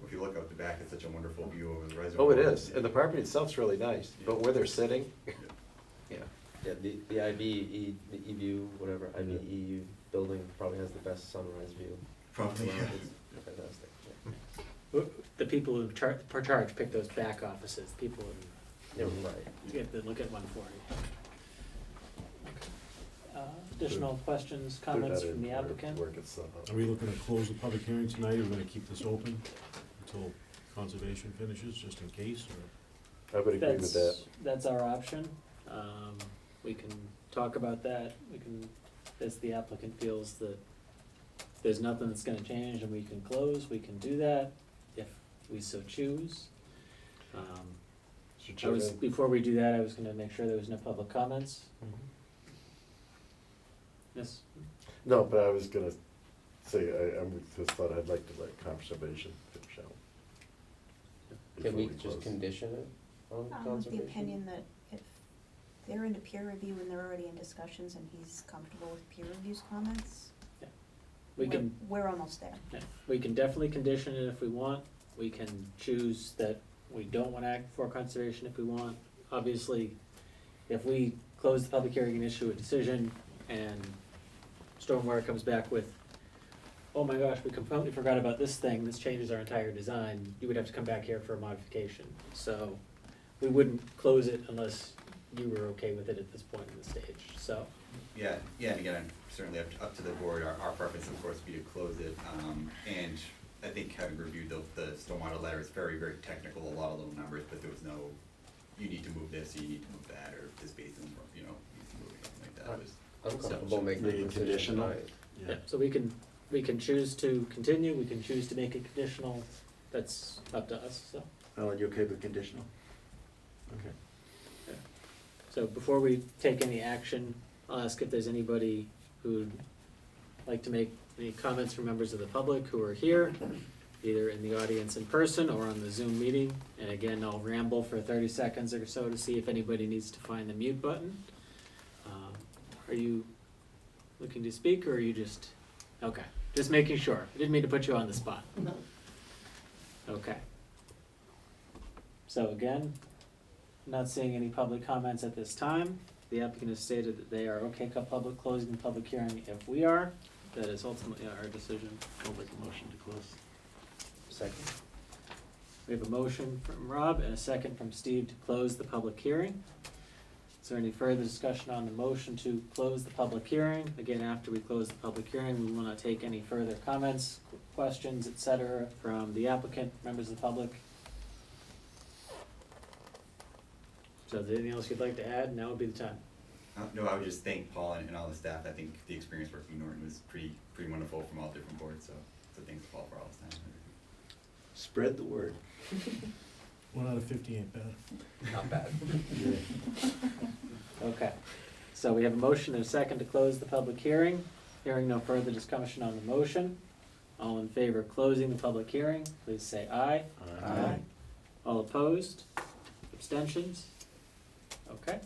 If you look out the back, it's such a wonderful view over the reservoir. Oh, it is, and the property itself's really nice, but where they're sitting, yeah. Yeah, the IBE, the EVU, whatever, IBEU building probably has the best sunrise view. Probably, yeah. It's fantastic, yeah. The people who charge pick those back offices, people who, Yeah, right. you get to look at 140. Additional questions, comments from the applicant? Work itself out. Are we looking to close the public hearing tonight, or we're gonna keep this open until conservation finishes, just in case, or? I would agree with that. That's our option. We can talk about that. We can, if the applicant feels that there's nothing that's gonna change and we can close, we can do that if we so choose. Mr. I was, Chairman? before we do that, I was gonna make sure there was no public comments. Yes, No, but I was gonna say, just thought I'd like to let conservation finish out. Can we before just close. condition it on With conservation? the opinion that if they're into peer review and they're already in discussions and he's comfortable with peer review's comments, we can, we're almost there. yeah, we can definitely condition it if we want. We can choose that we don't wanna act for conservation if we want. Obviously, if we close the public hearing and issue a decision and Stormwater comes back with, oh my gosh, we completely forgot about this thing, this changes our entire design, you would have to come back here for a modification. So we wouldn't close it unless you were okay with it at this point in the stage, so. Yeah, and again, certainly up to the board, our preference of course would be to close it, and I think having reviewed the stormwater letter, it's very, very technical, a lot of little numbers, but there was no, you need to move this, you need to move that, or this basin, you know, needs to move, anything like that, it was. I'm comfortable making Make the it decision conditional? tonight. Yeah, so we can choose to continue, we can choose to make it conditional, that's up to us, so. Alan, you okay with conditional? Okay. So before we take any action, I'll ask if there's anybody who'd like to make any comments from members of the public who are here, either in the audience in person or on the Zoom meeting. And again, I'll ramble for 30 seconds or so to see if anybody needs to find the mute button. Are you looking to speak, or are you just, okay, just making sure. I didn't mean to put you on the spot. Okay. So again, not seeing any public comments at this time. The applicant has stated that they are okay closing the public hearing if we are. That is ultimately our decision. I'll make a motion to close. Second. We have a motion from Rob and a second from Steve to close the public hearing. Is there any further discussion on the motion to close the public hearing? Again, after we close the public hearing, we will not take any further comments, questions, et cetera, from the applicant, members of the public. So is there anything else you'd like to add? Now would be the time. No, I would just thank Paul and all the staff, I think the experience working in Norton was pretty wonderful from all different boards, so thanks to Paul for all his time. Spread the word. 1 out of 50 ain't bad. Not bad. Okay, so we have a motion and a second to close the public hearing. Hearing no further discussion on the motion. All in favor of closing the public hearing, please say aye. Aye. All opposed? Abstentions? Okay.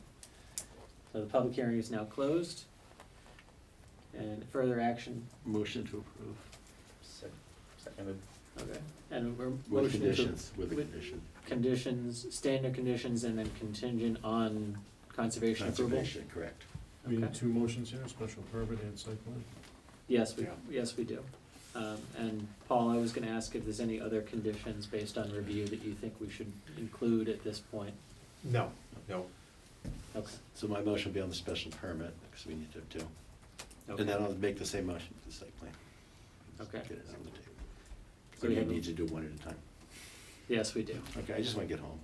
So the public hearing is now closed. And further action, Motion to approve. Seconded. okay, and we're With motioning to. conditions, with a condition. Conditions, standard conditions, and then contingent on conservation approval? Conservation, correct. We need Okay. 2 motions here, special permit and site plan. Yes, we do. And Paul, I was gonna ask if there's any other conditions based on review that you think we should include at this point? No. Okay, So my motion will be on the special permit, because we need to have two. okay. And then I'll make the same motion for the site plan. Okay. Get it on the table. So Or we do you have a- need to do one at a time? Yes, we do. Okay, I just want to get home.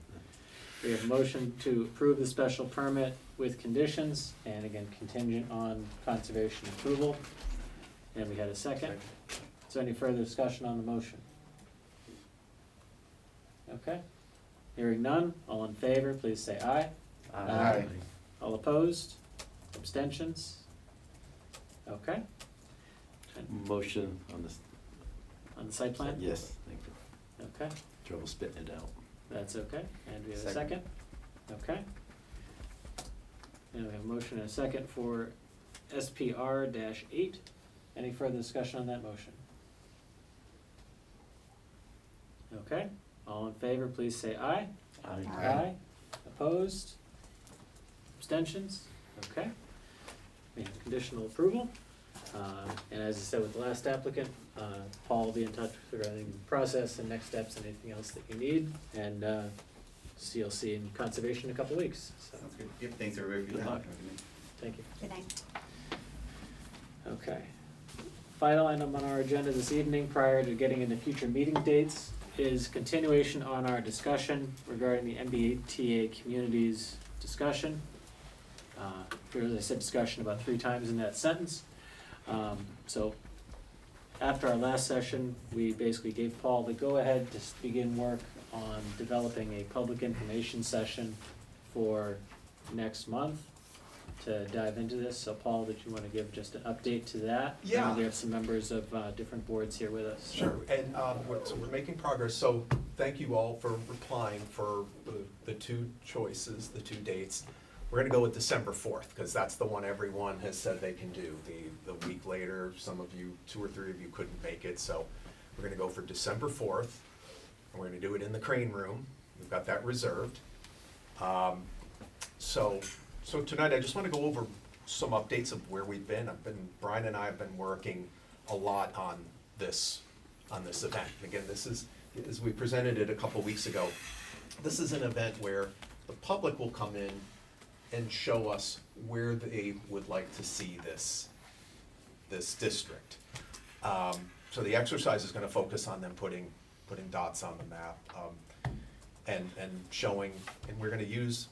We have a motion to approve the special permit with conditions, and again, contingent on conservation approval. And we had a second. Is there any further discussion on the motion? Okay. Hearing none, all in favor, please say aye. Aye. All opposed? Abstentions? Okay. Motion on this, on the site plan? Yes, thank you. Okay, Trouble spitting it out. that's okay. And we have a Second. second? Okay. And we have a motion and a second for SPR-8. Any further discussion on that motion? Okay, all in favor, please say aye. Aye. Opposed? Abstentions? Okay. We have conditional approval. And as I said with the last applicant, Paul will be in touch regarding the process and next steps and anything else that you need. And CLC and conservation in a couple weeks, so, Sounds good. Yep, thanks everybody for your Good time. luck. thank you. Good night. Okay. Final item on our agenda this evening, prior to getting into future meeting dates, is continuation on our discussion regarding the MBTA communities discussion. Here, as I said, discussion about 3 times in that sentence. So after our last session, we basically gave Paul the go-ahead to begin work on developing a public information session for next month to dive into this. So Paul, did you want to give just an update to that? Yeah. We have some members of different boards here with us. Sure, and so we're making progress, so thank you all for replying for the 2 choices, the 2 dates. We're gonna go with December 4th, because that's the one everyone has said they can do. The week later, some of you, 2 or 3 of you couldn't make it, so we're gonna go for December 4th, and we're gonna do it in the Crane Room. We've got that reserved. So tonight, I just wanna go over some updates of where we've been. Brian and I have been working a lot on this event. Again, this is, as we presented it a couple weeks ago, this is an event where the public will come in and show us where they would like to see this district. So the exercise is gonna focus on them putting dots on the map, and showing, and we're gonna use,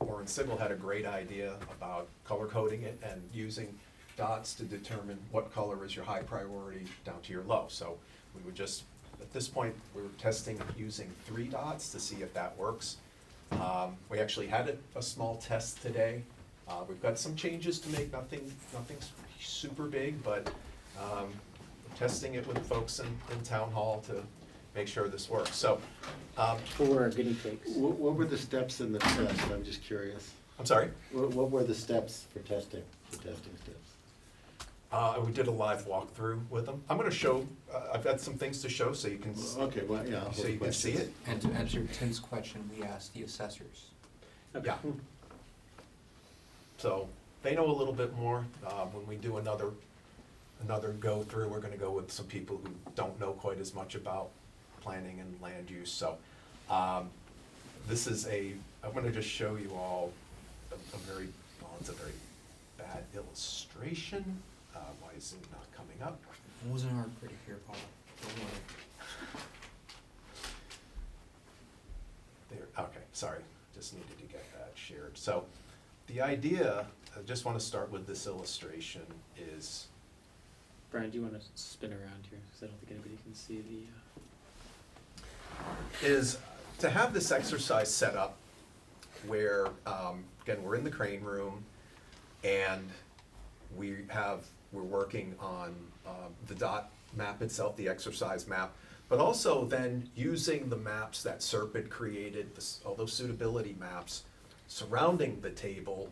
Warren Sigel had a great idea about color coding it and using dots to determine what color is your high priority down to your low. So we would just, at this point, we're testing using 3 dots to see if that works. We actually had a small test today. We've got some changes to make, nothing super big, but testing it with folks in town hall to make sure this works. So, Who were our guinea pigs? What were the steps in the test? I'm just curious. I'm sorry, What were the steps for testing, the testing steps? we did a live walkthrough with them. I'm gonna show, I've got some things to show so you can, Okay, well, yeah. I'll so hold you can see questions. it. And to answer Tim's question, we asked the assessors. Okay. Yeah. So they know a little bit more. When we do another go through, we're gonna go with some people who don't know quite as much about planning and land use. So this is I'm gonna just show you all it's a very bad illustration. Why is it not coming up? It wasn't hard for you to hear, Paul. Don't worry. There, okay, sorry, just needed to get that shared. So the idea, I just wanna start with this illustration, is Brian, do you want to spin around here? Because I don't think anybody can see the. is to have this exercise set up where, again, we're in the Crane Room and we're working on the dot map itself, the exercise map, but also then using the maps that SERP had created, all those suitability maps surrounding the table,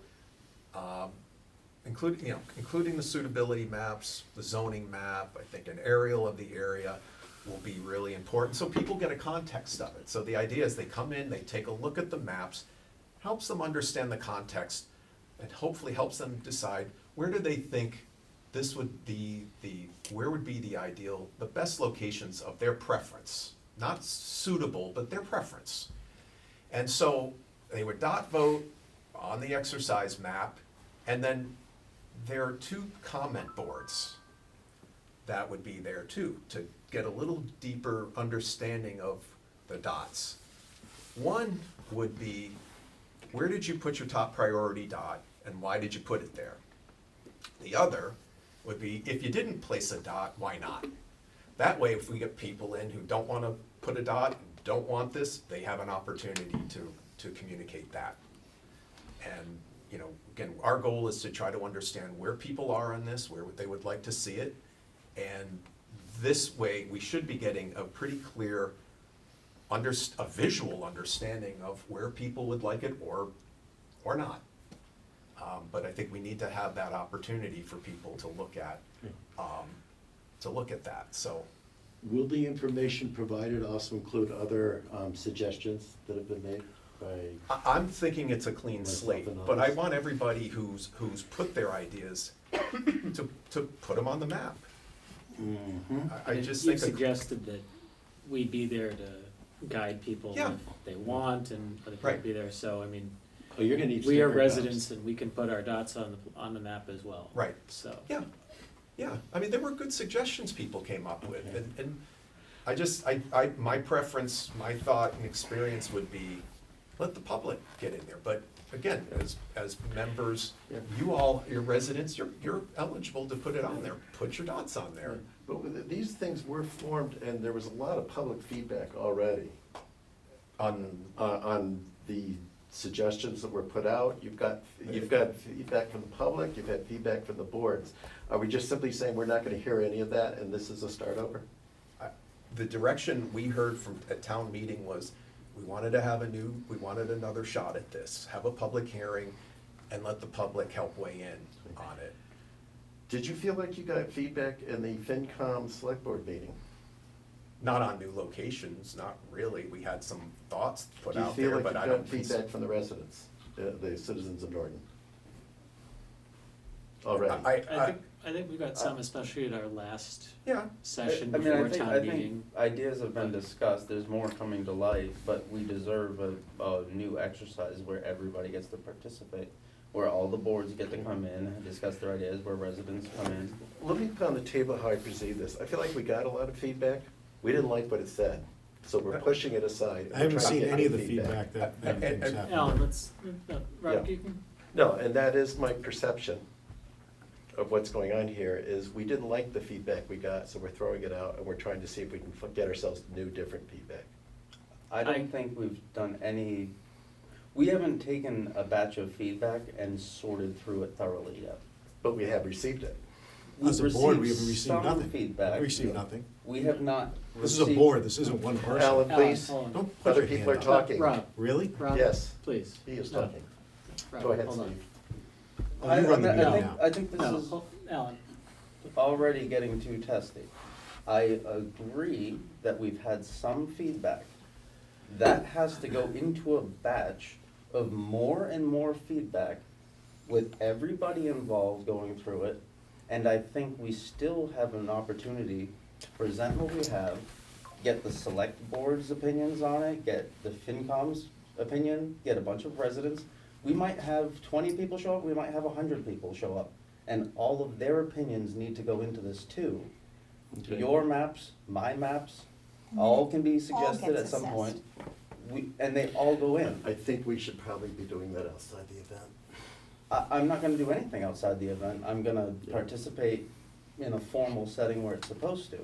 including the suitability maps, the zoning map. I think an aerial of the area will be really important, so people get a context of it. So the idea is they come in, they take a look at the maps, helps them understand the context, and hopefully helps them decide where do they think this would be where would be the ideal, the best locations of their preference. Not suitable, but their preference. And so they would dot vote on the exercise map, and then there are 2 comment boards that would be there too, to get a little deeper understanding of the dots. One would be, where did you put your top priority dot, and why did you put it there? The other would be, if you didn't place a dot, why not? That way, if we get people in who don't wanna put a dot, don't want this, they have an opportunity to communicate that. And, again, our goal is to try to understand where people are on this, where they would like to see it, and this way, we should be getting a pretty clear a visual understanding of where people would like it or not. But I think we need to have that opportunity for people to look at that, so. Will the information provided also include other suggestions that have been made by? I'm thinking it's a clean Like slate, something but I else. want everybody who's put their ideas to put them on the map. I just You think, suggested that we be there to guide people Yeah. if they want and other people Right. be there, so I mean, Oh, you're gonna need we are sticker residents and we can put our dots on the map as well. Right. So. yeah, I mean, there were good suggestions people came up with, and I just, my preference, my thought and experience would be, let the public get in there, but again, as members, Yeah. your residents, you're eligible to put it on there, put your dots on there. But these things were formed, and there was a lot of public feedback already on the suggestions that were put out. You've got feedback from the public, you've had feedback from the boards. Are we just simply saying we're not gonna hear any of that, and this is a start over? The direction we heard from, at town meeting was, we wanted another shot at this, have a public hearing, and let the public help weigh in on it. Did you feel like you got feedback in the FinCom select board meeting? Not on new locations, not really, we had some thoughts put Do you out feel there, like but you I got don't think. feedback from the residents, the citizens of Norton? Already? I think we got some, especially at our last Yeah, session I mean, before I think, town I meeting. think ideas have been discussed, there's more coming to light, but we deserve a new exercise where everybody gets to participate. Where all the boards get to come in and discuss their ideas, where residents come in. Let me put on the table how I perceive this. I feel like we got a lot of feedback. We didn't like what it said, so we're pushing it aside. I haven't We're trying to seen get any of new the feedback that anything's happened. Alan, let's, Rob, Yeah. you can, No, and that is my perception of what's going on here, is we didn't like the feedback we got, so we're throwing it out, and we're trying to see if we can get ourselves new, different feedback. I don't think we've done any, we haven't taken a batch of feedback and sorted through it thoroughly yet. But we have received it. As a board, we haven't received some nothing. feedback. We received nothing. We have not This is a received- board, this isn't one person. Alan, Alan, please. hold on. Don't put Other your people are hand up. talking. Rob, Really? Rob, Yes, please. he is No. talking. Rob, Go ahead, hold on. Steve. Oh, you run the meeting now. I think this No, is Alan, already getting too testy. I agree that we've had some feedback. That has to go into a batch of more and more feedback with everybody involved going through it. And I think we still have an opportunity to present what we have, get the select board's opinions on it, get the FinCom's opinion, get a bunch of residents. We might have 20 people show up, we might have 100 people show up. And all of their opinions need to go into this too. Okay. Your maps, my maps, all can be suggested gets at some assessed. point. And they all go in. I think we should probably be doing that outside the event. I'm not gonna do anything outside the event, I'm gonna participate in a formal setting where it's supposed to.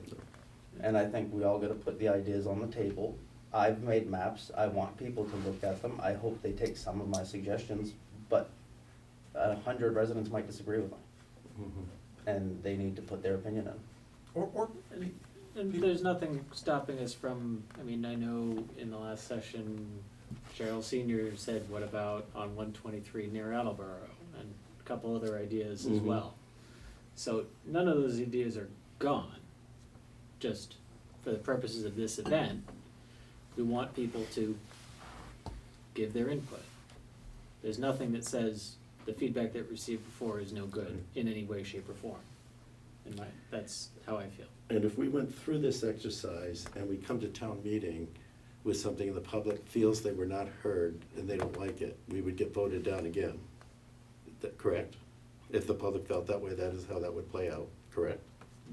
And I think we all gotta put the ideas on the table. I've made maps, I want people to look at them, I hope they take some of my suggestions, but 100 residents might disagree with them, and they need to put their opinion in. or, and there's nothing stopping us from, I mean, I know in the last session, Cheryl Senior said, what about on 123 near Attleboro? And a couple other ideas as Mhm. well. So none of those ideas are gone, just for the purposes of this event, we want people to give their input. There's nothing that says the feedback that we received before is no good in any way, shape, or form. That's how I feel. And if we went through this exercise and we come to town meeting with something the public feels they were not heard and they don't like it, we would get voted down again. Correct? If the public felt that way, that is how that would play out, correct?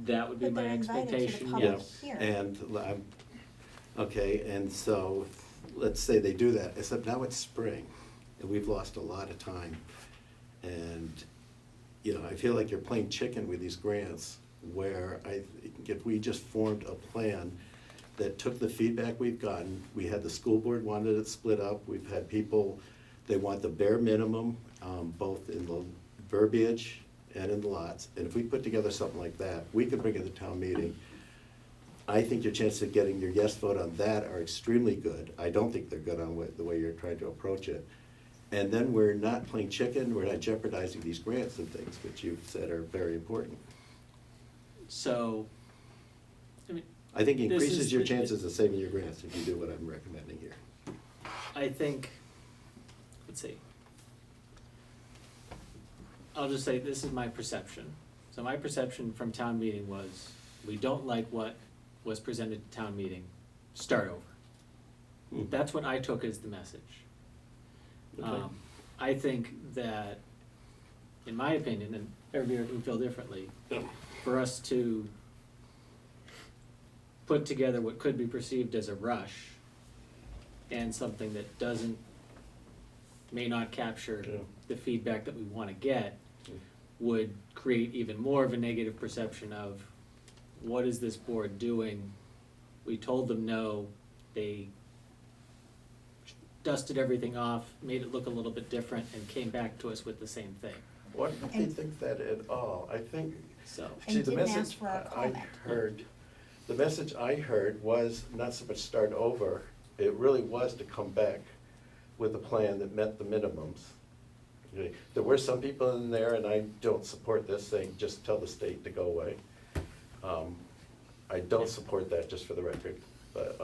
That would be But my they're invited to the expectation, public yes. hearing. And, okay, and so, let's say they do that, except now it's spring, and we've lost a lot of time. And, you know, I feel like you're playing chicken with these grants, where if we just formed a plan that took the feedback we've gotten, we had the school board wanted it split up, we've had people, they want the bare minimum, both in the verbiage and in the lots. And if we put together something like that, we could bring it to town meeting I think your chances of getting your yes vote on that are extremely good. I don't think they're good on the way you're trying to approach it. And then we're not playing chicken, we're not jeopardizing these grants and things, which you've said are very important. So, I mean, I think it This increases is your the- chances of saving your grants if you do what I'm recommending here. I think, let's see. I'll just say, this is my perception. So my perception from town meeting was, we don't like what was presented to town meeting, start over. That's what I took as the message. Okay. I think that, in my opinion, and everybody will feel differently, for us to put together what could be perceived as a rush and something that may not capture Yeah. the feedback that we wanna get, would create even more of a negative perception of, what is this board doing? We told them no, they dusted everything off, made it look a little bit different, and came back to us with the same thing, Why don't they think that at all? I think, so. And see, the didn't ask message for our I comment. heard, the message I heard was not so much start over, it really was to come back with a plan that met the minimums. Okay, there were some people in there, and I don't support this, saying just tell the state to go away. I don't support that, just for the record, but,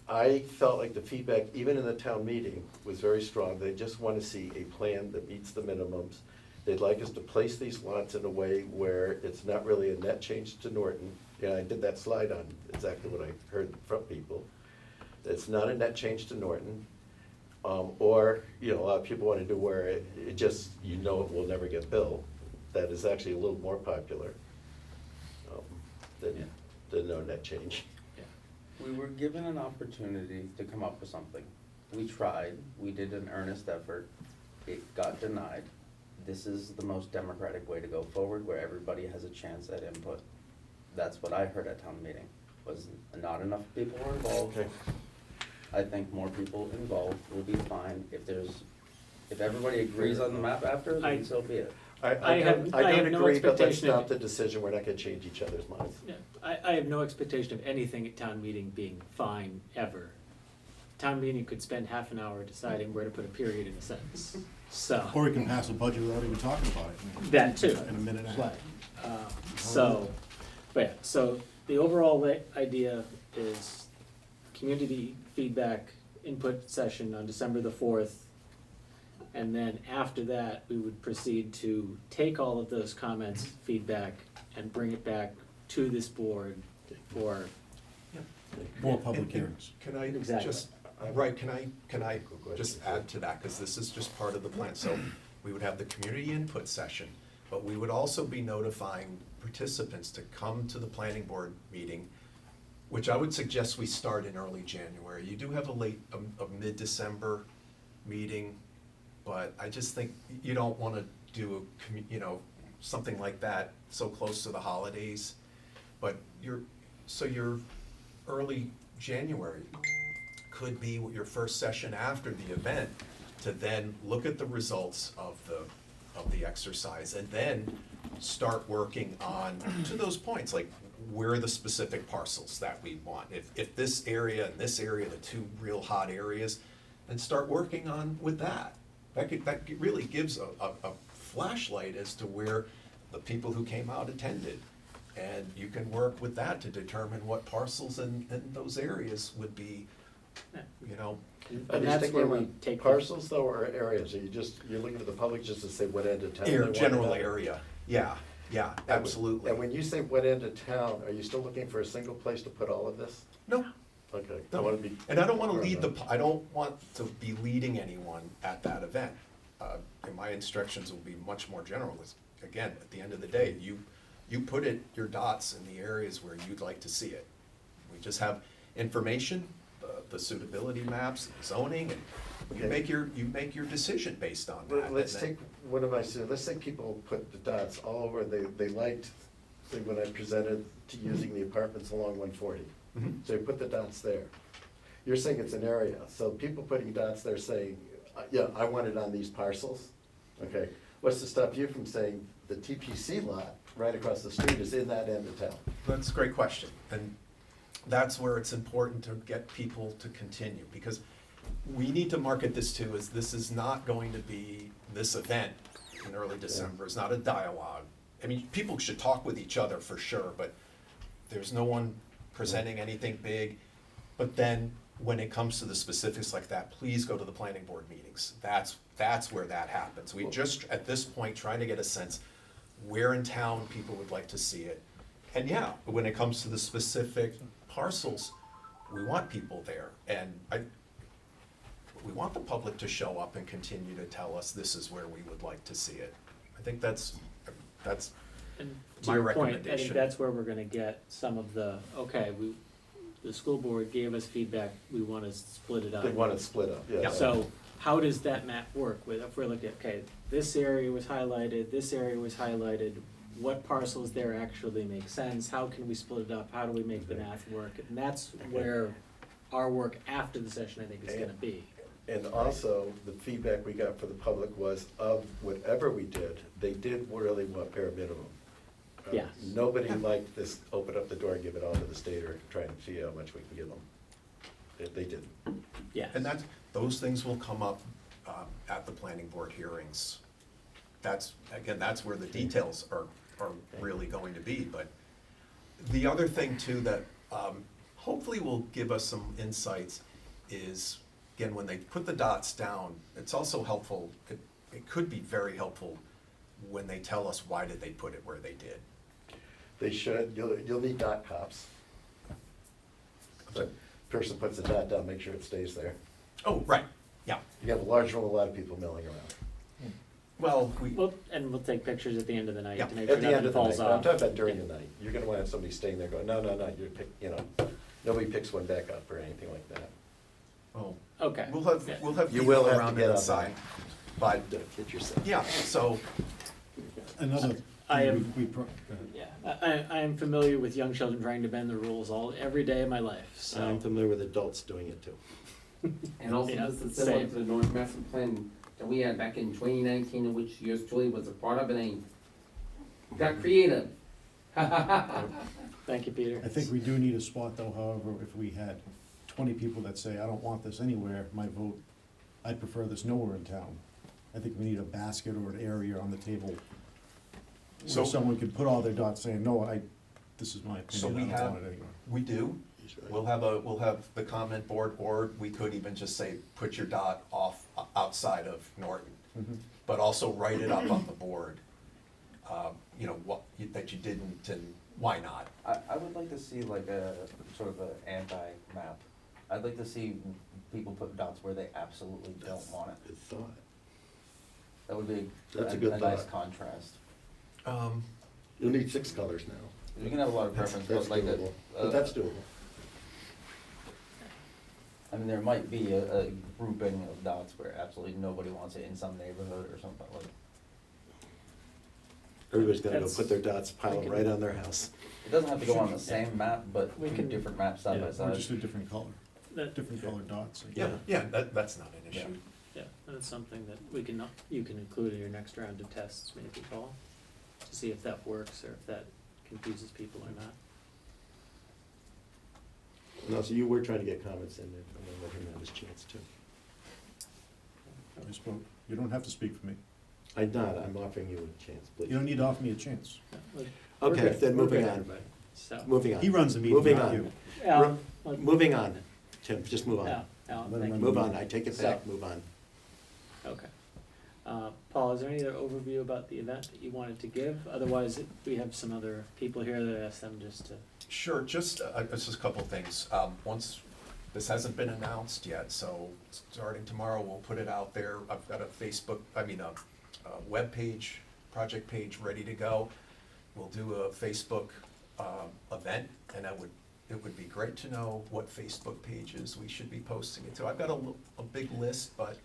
I felt like the feedback, even in the town meeting, was very strong. They just want to see a plan that meets the minimums. They'd like us to place these lots in a way where it's not really a net change to Norton. Yeah, I did that slide on exactly what I heard from people. It's not a net change to Norton. Or, a lot of people want to do where it just, it will never get built. That is actually a little more popular than no net change. We were given an opportunity to come up with something. We tried, we did an earnest effort, it got denied. This is the most democratic way to go forward, where everybody has a chance at input. That's what I heard at town meeting, was not enough people were involved. Okay. I think more people involved will be fine. If everybody agrees on the map after, then so be it. I have don't no agree, but let's expectation of- stop the decision, we're not gonna change each other's minds. Yeah, I have no expectation of anything at town meeting being fine, ever. Town meeting could spend half an hour deciding where to put a period in a sentence, so, Or we can pass a budget without even talking about it. that too. In a minute and a half. So the overall idea is community feedback input session on December the 4th. And then after that, we would proceed to take all of those comments, feedback, and bring it back to this board for, More public hearings. Can I Exactly. just, can I just add to that, because this is just part of the plan. So we would have the community input session, but we would also be notifying participants to come to the planning board meeting, which I would suggest we start in early January. You do have a mid-December meeting, but I just think you don't wanna do something like that so close to the holidays. But your early January could be your first session after the event, to then look at the results of the exercise, and then start working on, to those points, like, where are the specific parcels that we want? If this area and this area, the two real hot areas, and start working on with that. That really gives a flashlight as to where the people who came out attended. And you can work with that to determine what parcels in those areas would be, Are and you that's sticking where we with take. parcels though, or areas? Are you're looking at the public just to say what end of town? they want it general on? area, yeah, absolutely. And when you say what end of town, are you still looking for a single place to put all of this? No, Okay, I no, wanna be. and I don't wanna clear lead on that. I don't want to be leading anyone at that event. And my instructions will be much more general. Again, at the end of the day, you put your dots in the areas where you'd like to see it. We just have information, the suitability maps, zoning, and you Okay. make your decision based on that. Let's and then- take, what am I saying, let's say people put the dots all over, they liked, say, when I presented to using the apartments along 140. Mhm. So you put the dots there. You're saying it's an area, so people putting dots there saying, yeah, I want it on these parcels, okay? What's to stop you from saying the TPC lot right across the street is in that end of town. That's a great question, and that's where it's important to get people to continue, because we need to market this too, as this is not going to be this event in early December, it's not a dialogue. I mean, people should talk with each other for sure, but there's no one presenting anything big. But then, when it comes to the specifics like that, please go to the planning board meetings. That's where that happens. We just, at this point, trying to get a sense where in town people would like to see it. And yeah, when it comes to the specific parcels, we want people there. And we want the public to show up and continue to tell us this is where we would like to see it. I think that's And to my your point, I recommendation. think that's where we're gonna get some of the, okay, the school board gave us feedback, we wanna split it up. They want it split up, yeah. So, how does that map work with, if we're looking at, okay, this area was highlighted, this area was highlighted, what parcels there actually make sense, how can we split it up, how do we make the math work? And that's where our work after the session, I think, is gonna be. And also, the feedback we got for the public was of whatever we did, they did really want bare minimum. Yes. Nobody liked this, open up the door and give it all to the state or try and see how much we can give them. They didn't. Yes. And those things will come up at the planning board hearings. That's where the details are really going to be. But the other thing too that hopefully will give us some insights is, again, when they put the dots down, it's also helpful, it could be very helpful when they tell us why did they put it where they did. They should, you'll need dot cops. The person puts the dot down, make sure it stays there. Oh, right, yeah. You have a large room, a lot of people milling around. Well, We'll take pictures at the end of the night Yeah. to make sure At the end nothing of the night, falls but I'm off. talking about during the night. You're gonna wanna have somebody staying there going, no, nobody picks one back up or anything like that. oh, Okay. we'll have Yeah. You will people have to around get and up inside. But, Don't kid yourself. yeah, so, Another I thing am- go ahead. Yeah, I am familiar with young children trying to bend the rules every day of my life, so. I'm familiar with adults doing it too. And also, Yeah, this is similar same. to the North Master Plan that we had back in 2019, in which yours truly was a part of it, and got creative. Thank you, Peter. I think we do need a spot though, however, if we had 20 people that say, I don't want this anywhere, my vote, I prefer this nowhere in town. I think we need a basket or an area on the table So- so someone could put all their dots saying, no, this is my So opinion, we I don't have, want it anywhere. we do, we'll have the comment board, or we could even just say, put your dot off, outside of Norton. Mhm. But also write it up on the board, that you didn't, and why not? I would like to see like a sort of an anti-map. I'd like to see people put dots where they absolutely don't want it. Good thought. That would be That's a good nice thought. contrast. You'll need 6 colors now. You can have a lot of preference, That's but like doable, a, but that's doable. I mean, there might be a grouping of dots where absolutely nobody wants it in some neighborhood or something like. Everybody's gonna go That's- put their dots, pile them right on their house. It doesn't have to go on the same map, but We two can- different maps side yeah, by Or side. just a different color, That- different colored dots. I Yeah, guess. yeah, that's not an issue. Yeah, and it's something that you can include in your next round of tests, maybe, Paul, to see if that works or if that confuses people or not. No, so you were trying to get comments in there, I'm gonna let him have his chance too. I spoke, you don't have to speak for me. I'm not, I'm offering you a chance, please. You don't need to offer me a chance. Yeah, we're Okay, good. then We're moving good, on. everybody. So, Moving on. He runs the meeting, Moving not on. you. Alan, Moving on, Tim, just move on. Alan, Let him thank you. run Move on, I take it So- back, move on. Okay. Paul, is there any other overview about the event that you wanted to give? Otherwise, we have some other people here that asked them just to. Sure, just a couple things. This hasn't been announced yet, so starting tomorrow, we'll put it out there. I've got a webpage, project page ready to go. We'll do a Facebook event, and it would be great to know what Facebook pages we should be posting it to. I've got a big list, but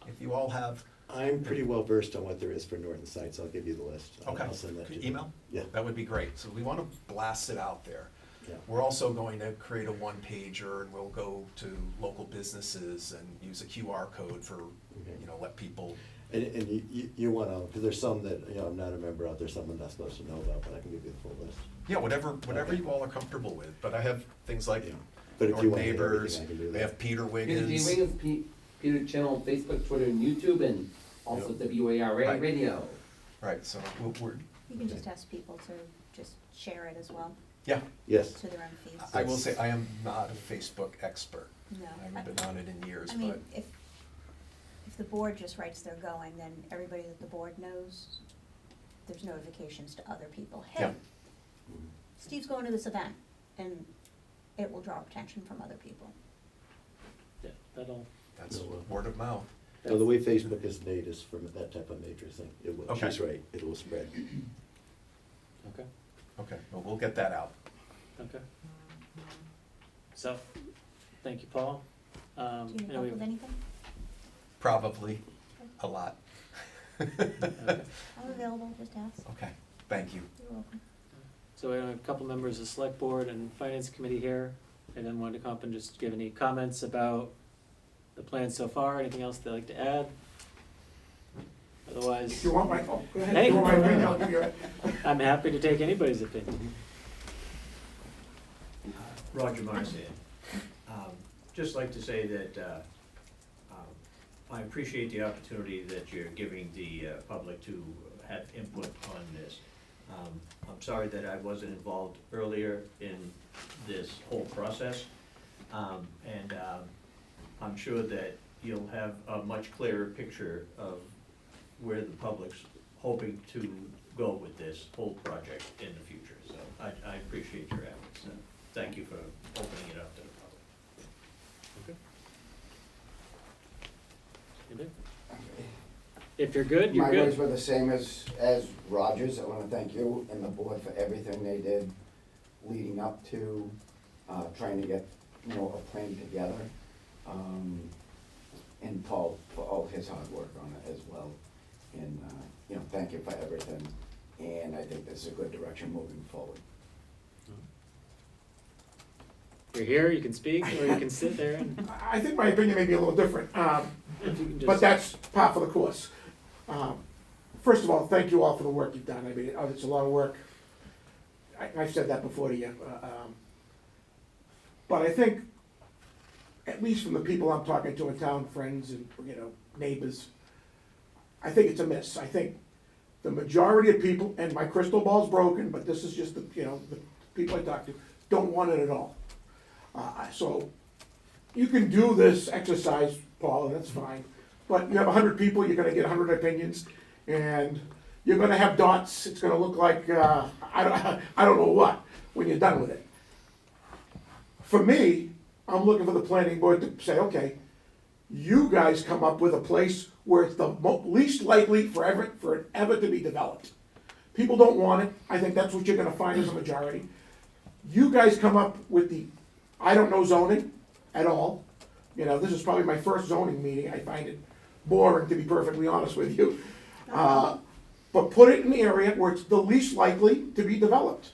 if you all have, I'm pretty well versed on what there is for Norton sites, I'll give you the list. okay, I'll send that to could you. email? Yeah. That would be great. So we want to blast it out there. Yeah. We're also going to create a one-pager, and we'll go to local businesses and use a QR code for, Okay. let people And you wanna, because there's some that, you know, I'm not a member of, there's some I'm not supposed to know about, but I can give you the full list. Yeah, whatever you all are comfortable with, but I have things like Yeah. But if you North want to hear Neighbors, everything, I can do we that. have Peter Peter G. Wiggins. Wiggins, Peter Channel, Facebook, Twitter, and YouTube, and also WARA Right. Radio. Right, so we're, You can just ask people to just share it as well, yeah, Yes, to their own feeds. I will say, I am not a Facebook expert. No. I haven't been on it in years, I mean, but, if the board just writes they're going, then everybody that the board knows, there's notifications to other people. Yeah. Hey, Steve's going to this event, and it will draw attention from other people. Yeah, that'll, that's No, word of mouth. no, the way Facebook is made is from that type of major thing, it will, Okay. she's right, it will spread. okay, Okay, well, we'll get that out. okay. So, thank you, Paul. Do you need and help we- with anything? Probably a lot. okay. I'm available, just ask. Okay, thank you. You're welcome. So we have a couple members of Select Board and Finance Committee here. Anyone want to come up and just give any comments about the plan so far? Anything else they'd like to add? Otherwise, If you want my, oh, go ahead. Hey. If you want my opinion, I'll give you it. I'm happy to take anybody's opinion. Roger Marcian. Just like to say that I appreciate the opportunity that you're giving the public to have input on this. I'm sorry that I wasn't involved earlier in this whole process. And I'm sure that you'll have a much clearer picture of where the public's hoping to go with this whole project in the future. So I appreciate your efforts, and thank you for opening it up to the public. Anybody? If you're good, you're My words good. were the same as Roger's. I wanna thank you and the board for everything they did leading up to, trying to get, you know, a plan together. And Paul for all his hard work on it as well. And, you know, thank you for everything. And I think this is a good direction moving forward. You're here, you can speak, or you can sit there and I think my opinion may be a little different, if you can but just. that's par for the course. First of all, thank you all for the work you've done. I mean, it's a lot of work. I've said that before to you. But I think, at least from the people I'm talking to in town, friends and, you know, neighbors, I think it's a miss. I think the majority of people, and my crystal ball's broken, but this is just the, you know, the people I talk to, don't want it at all. So, you can do this exercise, Paul, and that's fine, but you have 100 people, you're gonna get 100 opinions, and you're gonna have dots, it's gonna look like, I don't know what, when you're done with it. For me, I'm looking for the planning board to say, okay, you guys come up with a place where it's the least likely for it ever to be developed. People don't want it, I think that's what you're gonna find as a majority. You guys come up with the, I don't know zoning at all. You know, this is probably my first zoning meeting, I find it boring, to be perfectly honest with you. But put it in the area where it's the least likely to be developed.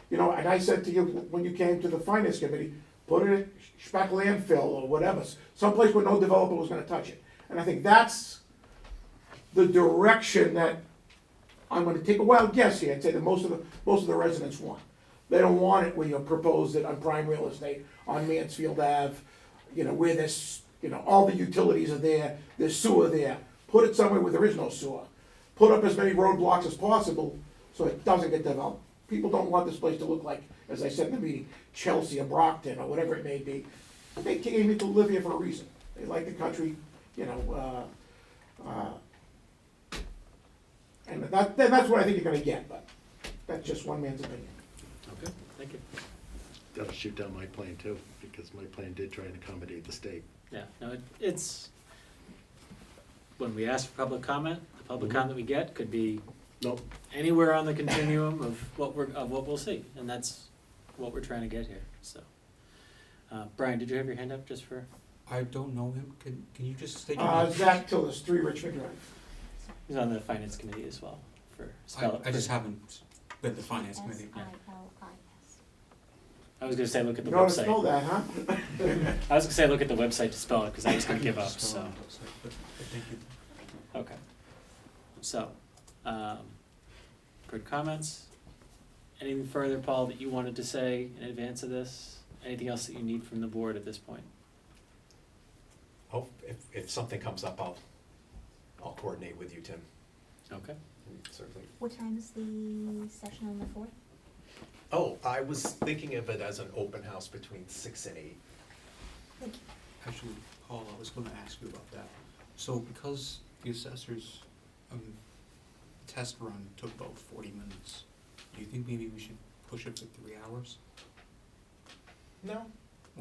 You know, and I said to you, when you came to the finance committee, put it in spec landfill or whatever, someplace where no developer was gonna touch it. And I think that's the direction that I'm gonna take a wild guess here, and say that most of the residents want. They don't want it where you propose it on prime real estate, on Mansfield Ave, you know, where there's, you know, all the utilities are there, there's sewer there. Put it somewhere where there is no sewer. Put up as many roadblocks as possible so it doesn't get developed. People don't want this place to look like, as I said in the meeting, Chelsea or Brockton or whatever it may be. They came to live here for a reason. They like the country, you know, and that's what I think you're gonna get, but that's just one man's opinion. Okay, thank you. Gotta shoot down my plan too, because my plan did try and accommodate the state. Yeah, no, it's, when we ask for public comment, the public comment we get could be Nope, anywhere on the continuum of what we'll see, and that's what we're trying to get here, so. Brian, did you have your hand up just for? I don't know him, can you just state your name? Zach Tillis, 3 Richmond Drive. He's on the finance committee as well, for spell. I just haven't been to the finance committee. S-I-L-I-S. I was gonna say, look at the You know how to spell website. that, huh? I was gonna say, look at the website to spell it, cause I was gonna give up, so, But thank you. okay. So, good comments. Anything further, Paul, that you wanted to say in advance of this? Anything else that you need from the board at this point? Oh, if something comes up, I'll coordinate with you, Tim. Okay. Certainly. What time is the session on the fourth? Oh, I was thinking of it as an open house between 6 and 8. Thank you. Actually, Paul, I was gonna ask you about that. So because the assessor's, test run took about 40 minutes, do you think maybe we should push it to 3 hours? No,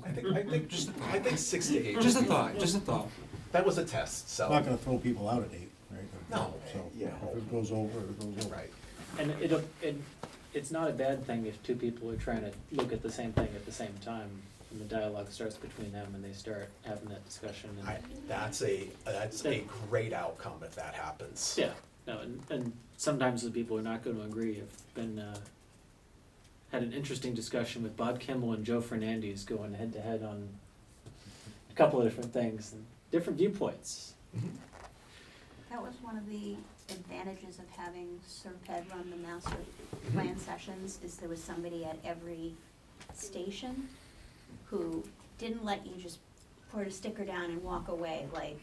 I Okay. think Just a thought. I think 6 to 8. Just a would be thought, fine. just a thought. That was a test, so. I'm not gonna throw people out at 8, right? No. So, Yeah. if it goes over, it goes over. Right. And it's not a bad thing if two people are trying to look at the same thing at the same time, and the dialogue starts between them and they start having that discussion and. That's a great outcome if that happens. Yeah, no, and sometimes the people who are not gonna agree have been, had an interesting discussion with Bob Kimball and Joe Fernandez going head to head on a couple of different things and different viewpoints. Mhm. That was one of the advantages of having Serped run the master plan sessions, is there was somebody at every station who didn't let you just put a sticker down and walk away, like,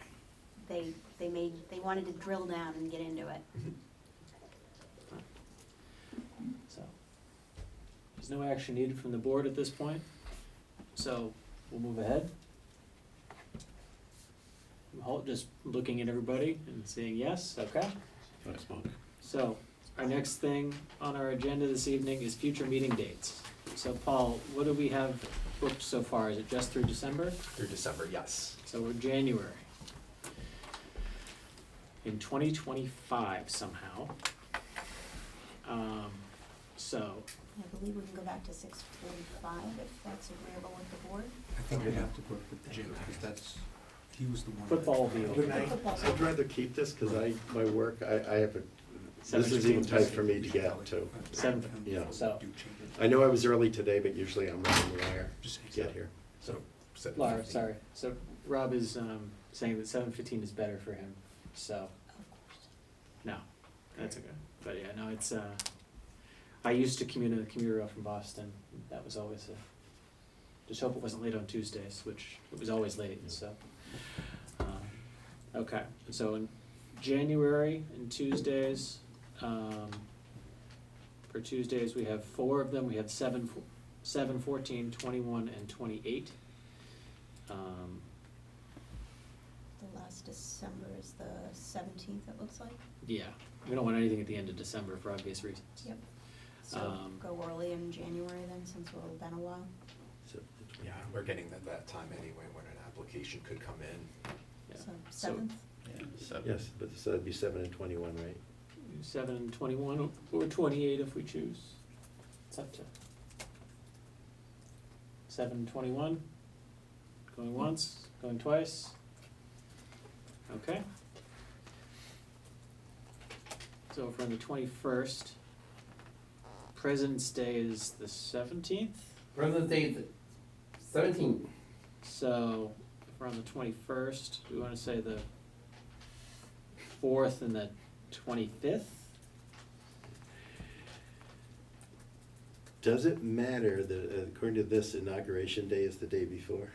they wanted to drill down and get into it. So, there's no action needed from the board at this point, so we'll move ahead. Just looking at everybody and saying yes, okay? Thanks, Mark. So, our next thing on our agenda this evening is future meeting dates. So Paul, what do we have booked so far? Is it just through December? Through December, yes. So we're January. In 2025 somehow. So, I believe we can go back to 6:45 if that's agreeable with the board. I think we'd have to work with Jim, because he was the one. football will be Good over. night. Football. I'd rather keep this, cause my work, I have a, this is 7:15. even tight for me to get to. Yeah. So- I know I was early today, but usually I'm running the wire Just to get here. So. 7:15. Laura, sorry. So Rob is saying that 7:15 is better for him, so, Of course. no, that's okay. But yeah, no, it's, I used to commute in the commuter rail from Boston. That was always just hope it wasn't late on Tuesdays, which it was always late, so. Okay, so in January and Tuesdays, for Tuesdays, we have 4 of them. We have 7, 14, 21, and 28. The last December is the 17th, it looks like. Yeah, we don't want anything at the end of December for obvious reasons. Yep. So go early in January then, since it'll been a while. So, Yeah, we're getting to that time anyway when an application could come in. Yeah. So 7th? Yes, but so that'd be 7 and 21, right? 7 and 21, or 28 if we choose. It's up to 7 and 21. Going once, going twice. Okay. So if we're on the 21st, President's Day is the 17th. President's Day is 17. So if we're on the 21st, do we want to say the 4th and the 25th? Does it matter that according to this, inauguration day is the day before?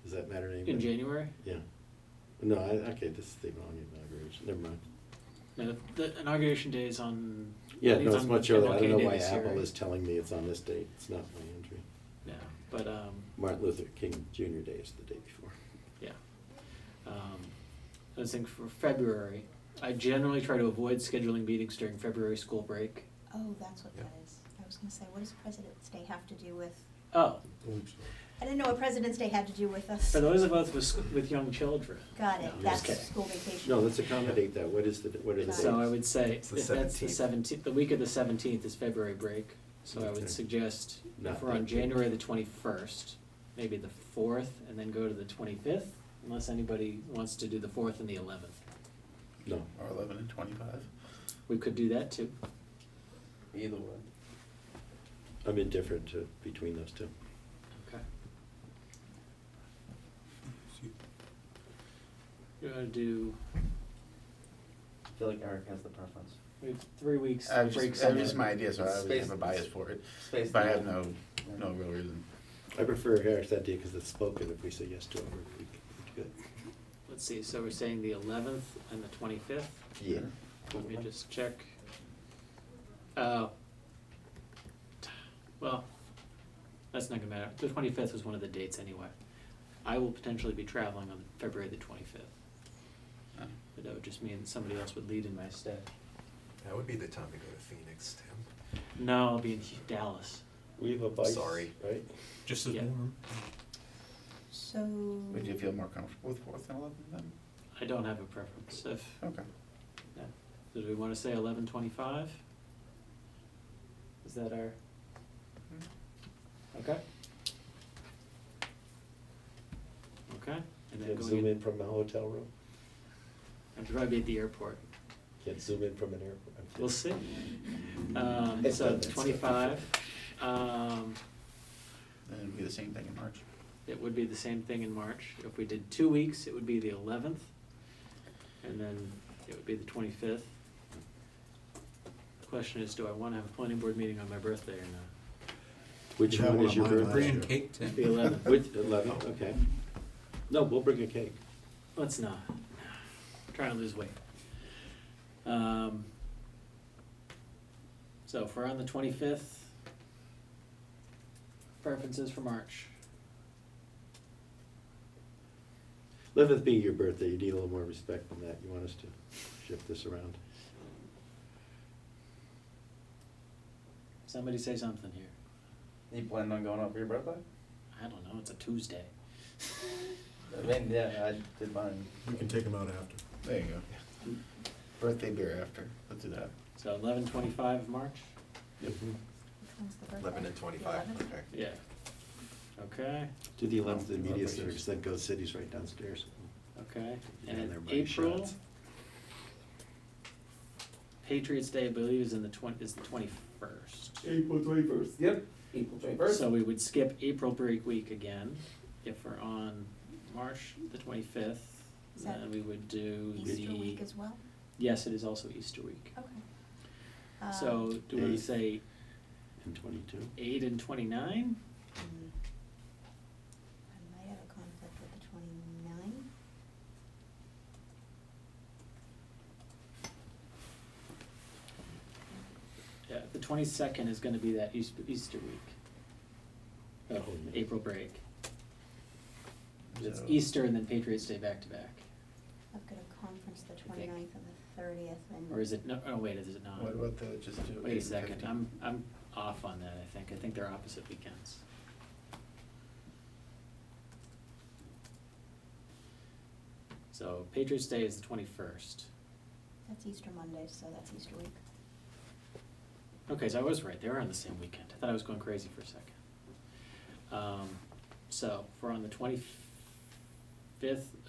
Does that matter to anybody? In January? Yeah. No, okay, this is the wrong inauguration, never mind. No, the inauguration day is on. Yeah, I think no, it's it's on much earlier, I don't know MLK Day why this year, Apple right? is telling me it's on this date, it's not my entry. Yeah, but, Martin Luther King Jr. Day is the day before. yeah. I was thinking for February, I generally try to avoid scheduling meetings during February school break. Oh, that's what Yeah. that is. I was gonna say, what does President's Day have to do with, Oh, I didn't know what President's Day had to do with us. for those of us with young children. Got No, it, I'm that's just kidding. school vacation. No, let's accommodate that, what are the dates? So I would say, It's the if that's the 17th. 17th, the week of the 17th is February break. So I would Okay. suggest, Not if we're on that big. January the 21st, maybe the 4th, and then go to the 25th, unless anybody wants to do the 4th and the 11th. No, Or 11 and 25. We could do that too. Either way. I'm indifferent to, between those two. Okay. You wanna do I feel like Eric has the preference. We have 3 weeks That break was just somewhere. my idea, so I always Space- have a bias for it, Space but I have and- no real reason. I prefer Eric's idea because it's spoken. If we say yes to it, we're good. Let's see, so we're saying the 11th and the 25th? Yeah. Let me just check. Well, that's not gonna matter. The 25th was one of the dates anyway. I will potentially be traveling on February the 25th. Oh. But that would just mean somebody else would lead in my stead. That would be the time to go to Phoenix, Tim. No, I'll be in Dallas. We have a bike, Sorry. right? Just as Yeah. warm. So, Would you feel more comfortable with 4th and 11th then? I don't have a preference. If, Okay. yeah. So do we wanna say 11:25? Is that our? Okay. Okay, and then Can't going zoom in, in from a hotel room? I'd probably be at the airport. Can't zoom in from an airport? I'm We'll kidding. see. It's So done that stuff 25, Then it'd be the same thing in March. it would be the same thing in March. If we did 2 weeks, it would be the 11th, and then it would be the 25th. The question is, do I wanna have a planning board meeting on my birthday or not? Which You had one one is on your mine last birthday? Bring year. cake, Tim. The 11th. Which, 11, okay. No, we'll bring a cake. Let's not. Trying to lose weight. So if we're on the 25th, preferences for March. 11th being your birthday, you need a little more respect than that. You want us to shift this around? Somebody say something here. You planning on going out for your birthday? I don't know, it's a Tuesday. I mean, yeah, I did mine. We can take them out after. There you go. Birthday beer after, let's do that. So 11:25 of March? Yep. which one's the birthday? 11 and 25, The 11th? okay. Yeah. Okay, Do the 11th in the media Celebrations. center, because then Go City's right downstairs. okay. Yeah, And they're in buying April, shots. Patriots Day, I believe, is the 21st. April 21st. Yep, April 21st. So we would skip April break week again. If we're on March the 25th, Is that then we would do the. Easter week as well? Yes, it is also Easter week. Okay. So do we Eight. say And 22. 8 and 29? I might have a conflict with the 29. Yeah, the 22nd is gonna be that Easter week. Of Oh, yeah. April break. It's So- Easter and then Patriots Day back to back. I've got a conference the think. 29th and the 30th and. Or is it, no, oh wait, is it not? What about the, just do 8 Wait a and second, 15? I'm off on that, I think. I think they're opposite weekends. So Patriots Day is the 21st. That's Easter Monday, so that's Easter week. Okay, so I was right, they were on the same weekend. I thought I was going crazy for a second. So if we're on the 25th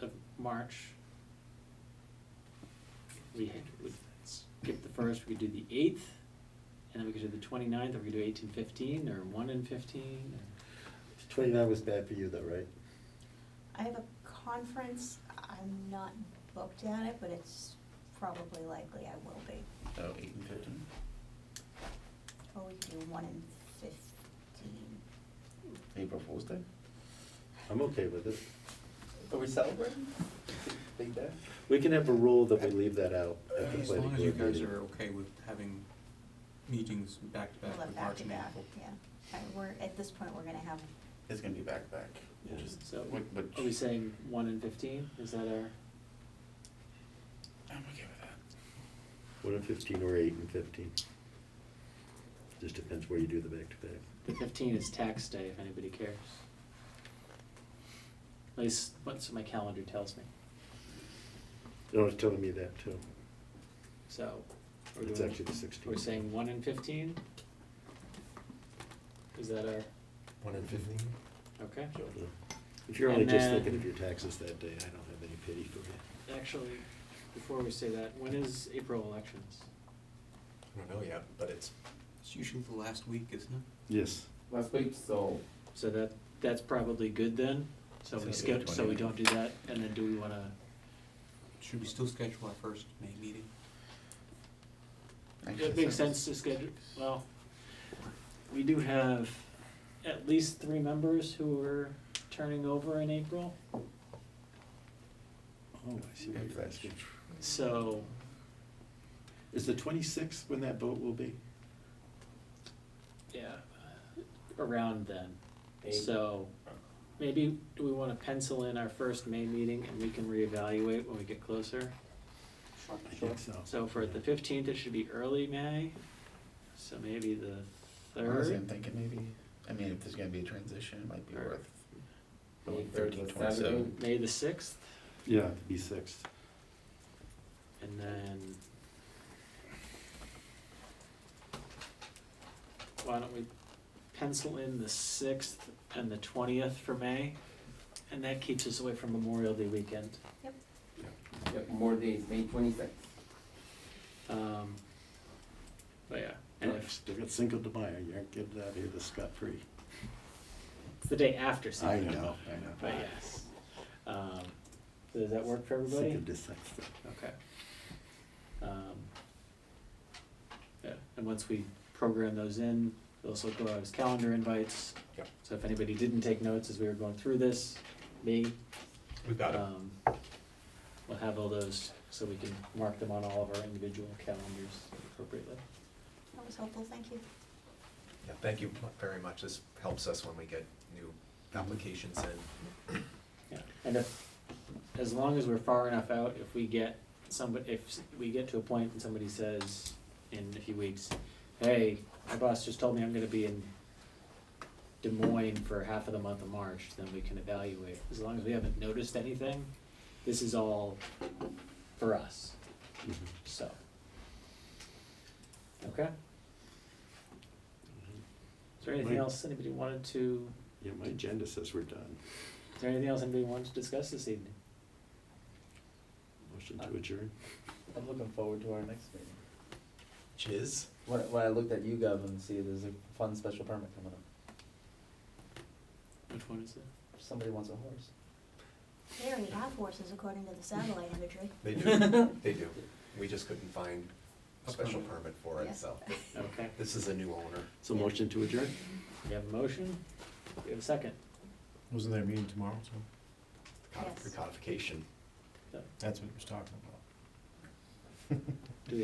of March, we would skip the first, we could do the 8th, and then we could do the 29th, or we could do 8 and 15, or 1 and 15, or. 29 was bad for you though, right? I have a conference, I'm not booked at it, but it's probably likely I will be. Oh, 8 and 15? Or we could do 1 and 15. April Fool's Day? I'm okay with it. Are we celebrating? Big day? We can have a rule that we leave that out at the As planning long board as you meeting. guys are okay with having meetings back to We'll back have with back March to and back, April. yeah. We're, at this point, we're gonna have, It's gonna be back to back. Yeah. Just, So, which, are we saying 1 and 15? Is that our, I'm okay with that. 1 and 15 or 8 and 15. Just depends where you do the back-to-back. the 15 is tax day, if anybody cares. At least, what my calendar tells me. No, it's telling me that too. So, we're It's doing, actually the 16th. we're saying 1 and 15? Is that our, 1 and 15? okay? Yeah. If you're only And just then- thinking of your taxes that day, I don't have any pity for you. Actually, before we say that, when is April elections? I don't know yet, but it's, It's usually the last week, isn't it? Yes. Last week, so So that's probably good then? So we So skip, the so we 29th. don't do that, and then do we wanna, Should we still schedule our first May meeting? it makes sense to schedule, well, we do have at least 3 members who are turning over in April, Oh, I see what you're asking. so, Is the 26th when that vote will be? yeah, around then. Eight. So, maybe, do we wanna pencil in our first May meeting and we can reevaluate when we get closer? I think so. So for the 15th, it should be early May, so maybe the Honestly, I'm 3rd? thinking maybe, I mean, if there's gonna be a transition, it might be Or- worth May going 3rd to 13, 27. 17th. May the 6th, Yeah, it'd be 6th. and then why don't we pencil in the 6th and the 20th for May? And that keeps us away from Memorial Day weekend. Yep, more days, May 26th. But yeah, and if, Still got Cinco de Mayo, you aren't getting out of here this scot-free. it's the day after Cinco I de know, Mayo, I know. but yes. Does that work for everybody? Cinco de Sexto. Okay. Yeah, and once we program those in, they'll also go out as calendar invites. Yep. So if anybody didn't take notes as we were going through this, me, We've got it. we'll have all those, so we can mark them on all of our individual calendars appropriately. That was helpful, thank you. Yeah, thank you very much. This helps us when we get new applications in. Yeah, and if, as long as we're far enough out, if we get we get to a point and somebody says in a few weeks, hey, my boss just told me I'm gonna be in Des Moines for half of the month of March, then we can evaluate. As long as we haven't noticed anything, this is all for us, so. Okay? Is there anything Mike? else anybody wanted to, Yeah, my agenda says we're done. is there anything else anybody wanted to discuss this evening? Motion to adjourn. I'm looking forward to our next meeting. Chiz? When I looked at YouGov and see there's a fun special permit coming up. Which one is it? Somebody wants a horse. They already have horses according to the satellite imagery. They do, they do. We just couldn't find a special permit for it, Yes. so. Okay, This is a new owner. So motion to adjourn? we have a motion, we have a second. Wasn't there a meeting tomorrow, so Yes. Recodification. that's what he was talking about. Do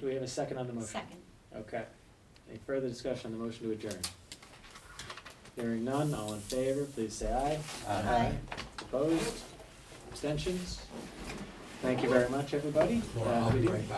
we have a second on the motion? Second. Okay. Any further discussion on the motion to adjourn? Hearing none, all in favor, please say aye. Aye. Opposed? Abstentions? Thank you very much, everybody. Laura, I'll be right back.